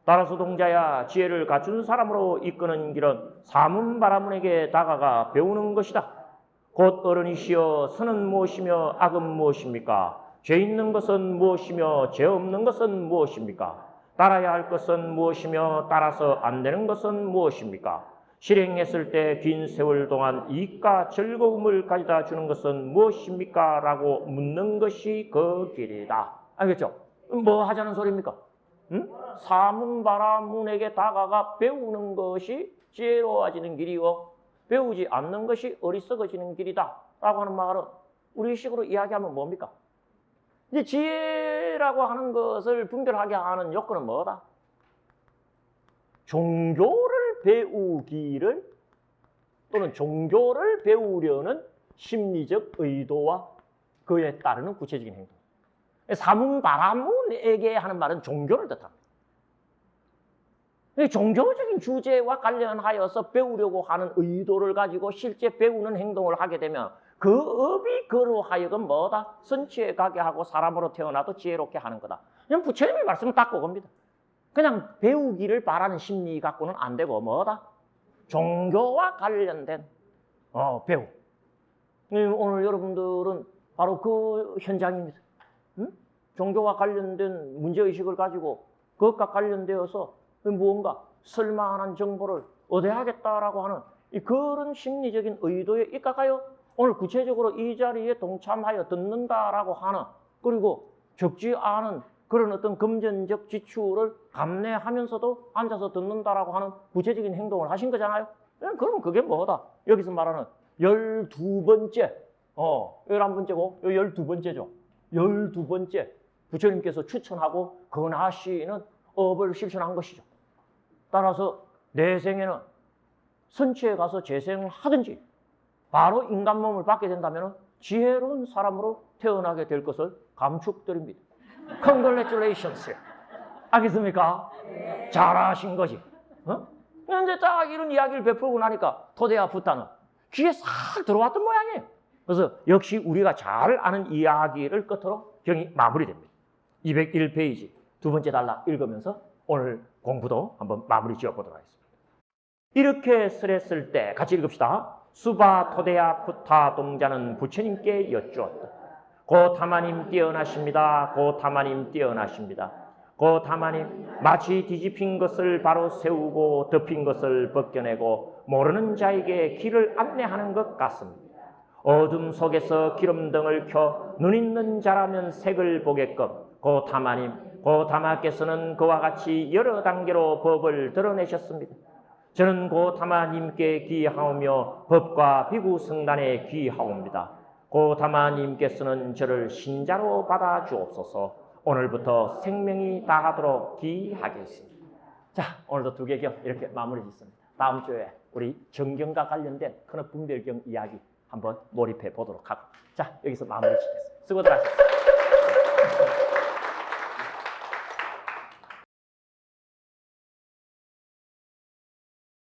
Speaker 1: 따라서 동자야 지혜를 갖춘 사람으로 이끄는 길은 사문 바라문에게 다가가 배우는 것이다. 곧 어른이시여 선은 무엇이며 악은 무엇입니까? 죄 있는 것은 무엇이며 죄 없는 것은 무엇입니까? 따라야 할 것은 무엇이며 따라서 안 되는 것은 무엇입니까? 실행했을 때 긴 세월 동안 이익과 즐거움을 가져다 주는 것은 무엇입니까? 라고 묻는 것이 그 길이다. 알겠죠? 뭐 하자는 소리입니까? 응? 사문 바라문에게 다가가 배우는 것이 지혜로워지는 길이고 배우지 않는 것이 어리석어지는 길이다. 라고 하는 말은 우리식으로 이야기하면 뭡니까? 이제 지혜라고 하는 것을 분별하게 하는 요건은 뭐다? 종교를 배우기를 또는 종교를 배우려는 심리적 의도와 그에 따르는 구체적인 행동. 사문 바라문에게 하는 말은 종교를 뜻합니다. 종교적인 주제와 관련하여서 배우려고 하는 의도를 가지고 실제 배우는 행동을 하게 되면 그 업이 그로 하여금 뭐다? 선취해 가게 하고 사람으로 태어나도 지혜롭게 하는 거다. 그냥 부처님의 말씀은 딱 그겁니다. 그냥 배우기를 바라는 심리 갖고는 안 되고 뭐다? 종교와 관련된 배움. 오늘 여러분들은 바로 그 현장입니다. 응? 종교와 관련된 문제의식을 가지고 그것과 관련되어서 무언가 쓸만한 정보를 얻어야 하겠다라고 하는 그런 심리적인 의도에 입각하여 오늘 구체적으로 이 자리에 동참하여 듣는다라고 하는 그리고 적지 않은 그런 어떤 금전적 지출을 감내하면서도 앉아서 듣는다라고 하는 구체적인 행동을 하신 거잖아요. 그럼 그게 뭐다? 여기서 말하는 12번째, 11번째고 12번째죠. 12번째 부처님께서 추천하고 권하시는 업을 실천한 것이죠. 따라서 내 생에는 선치에 가서 재생하든지 바로 인간 몸을 받게 된다면 지혜로운 사람으로 태어나게 될 것을 감축드립니다. Congratulations. 알겠습니까? 잘하신 거지. 근데 딱 이런 이야기를 베풀고 나니까 토대와 부타는 귀에 싹 들어왔던 모양이에요. 그래서 역시 우리가 잘 아는 이야기를 끝으로 경이 마무리됩니다. 201페이지 두 번째 단락 읽으면서 오늘 공부도 한번 마무리 지어보도록 하겠습니다. 이렇게 설했을 때 같이 읽읍시다. 수바 토대야 푸타 동자는 부처님께 여쭈었다. 고 타마님 뛰어나십니다. 고 타마님 뛰어나십니다. 고 타마님 마치 뒤집힌 것을 바로 세우고 덮인 것을 벗겨내고 모르는 자에게 길을 안내하는 것 같습니다. 어둠 속에서 기름등을 켜 눈 있는 자라면 색을 보게끔 고 타마님, 고 타마께서는 그와 같이 여러 단계로 법을 드러내셨습니다. 저는 고 타마님께 귀하오며 법과 비구 성단에 귀하옵니다. 고 타마님께서는 저를 신자로 받아 주옵소서. 오늘부터 생명이 다하도록 기하겠습니다. 자, 오늘도 두 개경 이렇게 마무리 짓습니다. 다음 주에 우리 정경과 관련된 큰업 분별경 이야기 한번 몰입해 보도록 하고, 자, 여기서 마무리 짓겠습니다. 수고들 하셨습니다.